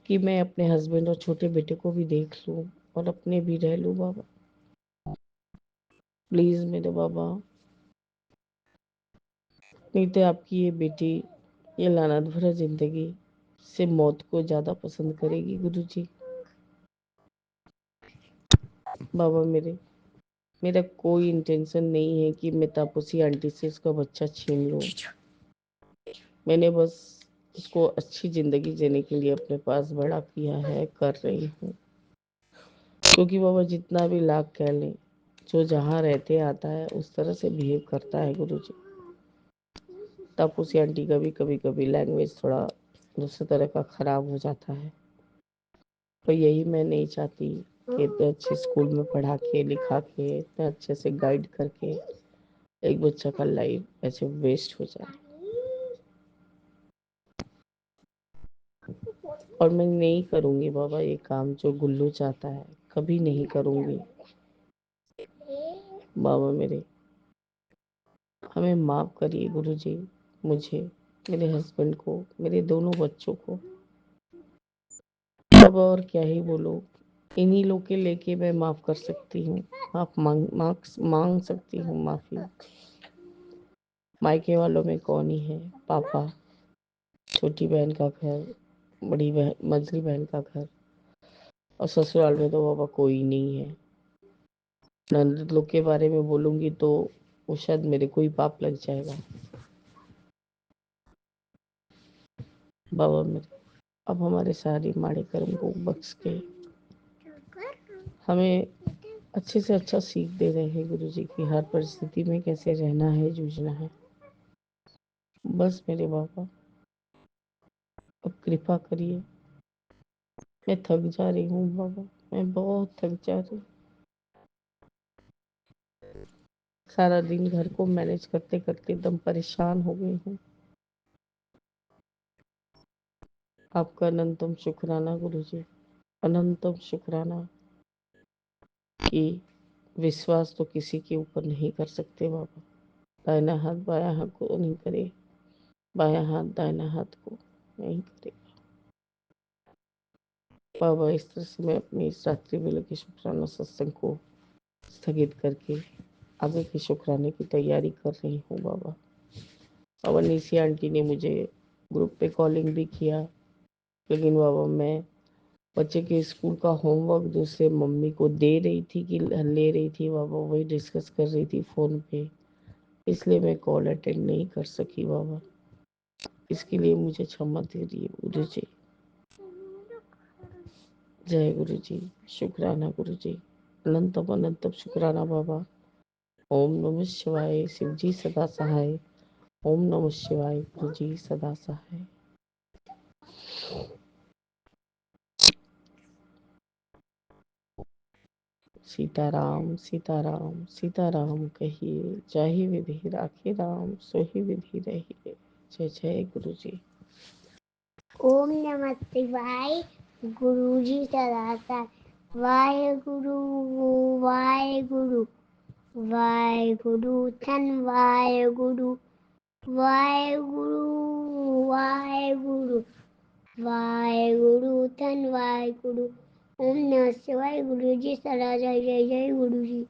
कि मैं अपने हस्बैंड और छोटे बेटे को भी देख लूं और अपने भी रह लूं बाबा। प्लीज मेरे बाबा, नहीं तो आपकी ये बेटी ये लानत भरा जिंदगी से मौत को ज्यादा पसंद करेगी गुरुजी। बाबा मेरा कोई इंटेंशन नहीं है कि मैं तापसी आंटी से उसका बच्चा छीन लूं। मैंने बस उसको अच्छी जिंदगी जीने के लिए अपने पास बड़ा किया है, कर रही हूँ। क्योंकि बाबा जितना भी लाख कह लें, जो जहाँ रहते आता है उस तरह से बिहेव करता है गुरुजी। तापसी आंटी का भी कभी कभी लैंग्वेज थोड़ा दूसरे तरह का खराब हो जाता है। तो यही मैं नहीं चाहती कि इतने अच्छे स्कूल में पढ़ा के लिखा के इतने अच्छे से गाइड करके एक बच्चा का लाइफ ऐसे वेस्ट हो जाए। और मैं नहीं करूंगी बाबा ये काम जो गुल्लू चाहता है, कभी नहीं करूंगी। बाबा हमें माफ करिए गुरुजी, मुझे, मेरे हस्बैंड को, मेरे दोनों बच्चों को। अब और क्या ही बोलो, इन्हीं लोग के लेके मैं माफ कर सकती हूँ। आप मांग सकती हूँ माफी। मायके वालों में कौन ही है, पापा, छोटी बहन का घर, बड़ी बहन, मझली बहन का घर, और ससुराल में तो बाबा कोई नहीं है। नंद लोग के बारे में बोलूंगी तो वो शायद मेरे को ही पाप लग जाएगा। बाबा अब हमारे सारे माड़े कर्म को बख्श के हमें अच्छे से अच्छा सीख दे रहे हैं गुरु जी की हर परिस्थिति में कैसे रहना है, जूझना है। बस मेरे बाबा अब कृपा करिए। मैं थक जा रही हूँ बाबा, मैं बहुत थक जा रही हूँ। सारा दिन घर को मैनेज करते करते एकदम परेशान हो गई हूँ। आपका अनंतम शुक्राना गुरु जी, अनंतम शुक्राना कि विश्वास तो किसी के ऊपर नहीं कर सकते बाबा। दाहिना हाथ बाया हाथ को नहीं करे, बाया हाथ दाहिना हाथ को नहीं करे। बाबा इस तरह से मैं अपनी इस रात्रि वेले के शुक्राना सत्संग को स्थगित करके आगे के शुक्राने की तैयारी कर रही हूँ बाबा। और निशी आंटी ने मुझे ग्रुप पे कॉलिंग भी किया, लेकिन बाबा मैं बच्चे के स्कूल का होमवर्क दूसरे मम्मी को दे रही थी कि ले रही थी बाबा, वही डिस्कस कर रही थी फोन पे, इसलिए मैं कॉल अटेंड नहीं कर सकी बाबा। इसके लिए मुझे क्षमा दे दिए गुरु जी। जय गुरु जी, शुक्राना गुरु जी, अनंतम अनंतम शुक्राना बाबा। ओम नमः शिवाय, शिव जी सदा सहाय। ओम नमः शिवाय, गुरु जी सदा सहाय। सीताराम सीताराम सीताराम कहिए, जाहि विधि राखे राम, सोहि विधि रहिए। जय जय गुरु जी। ओम नमः शिवाय। गुरु जी सदा वाहेगुरु वाहेगुरु वाहेगुरु धन वाहेगुरु वाहेगुरु वाहेगुरु वाहेगुरु धन वाहेगुरु। ओम नमः शिवाय। गुरु जी सदा जय जय जय गुरु जी।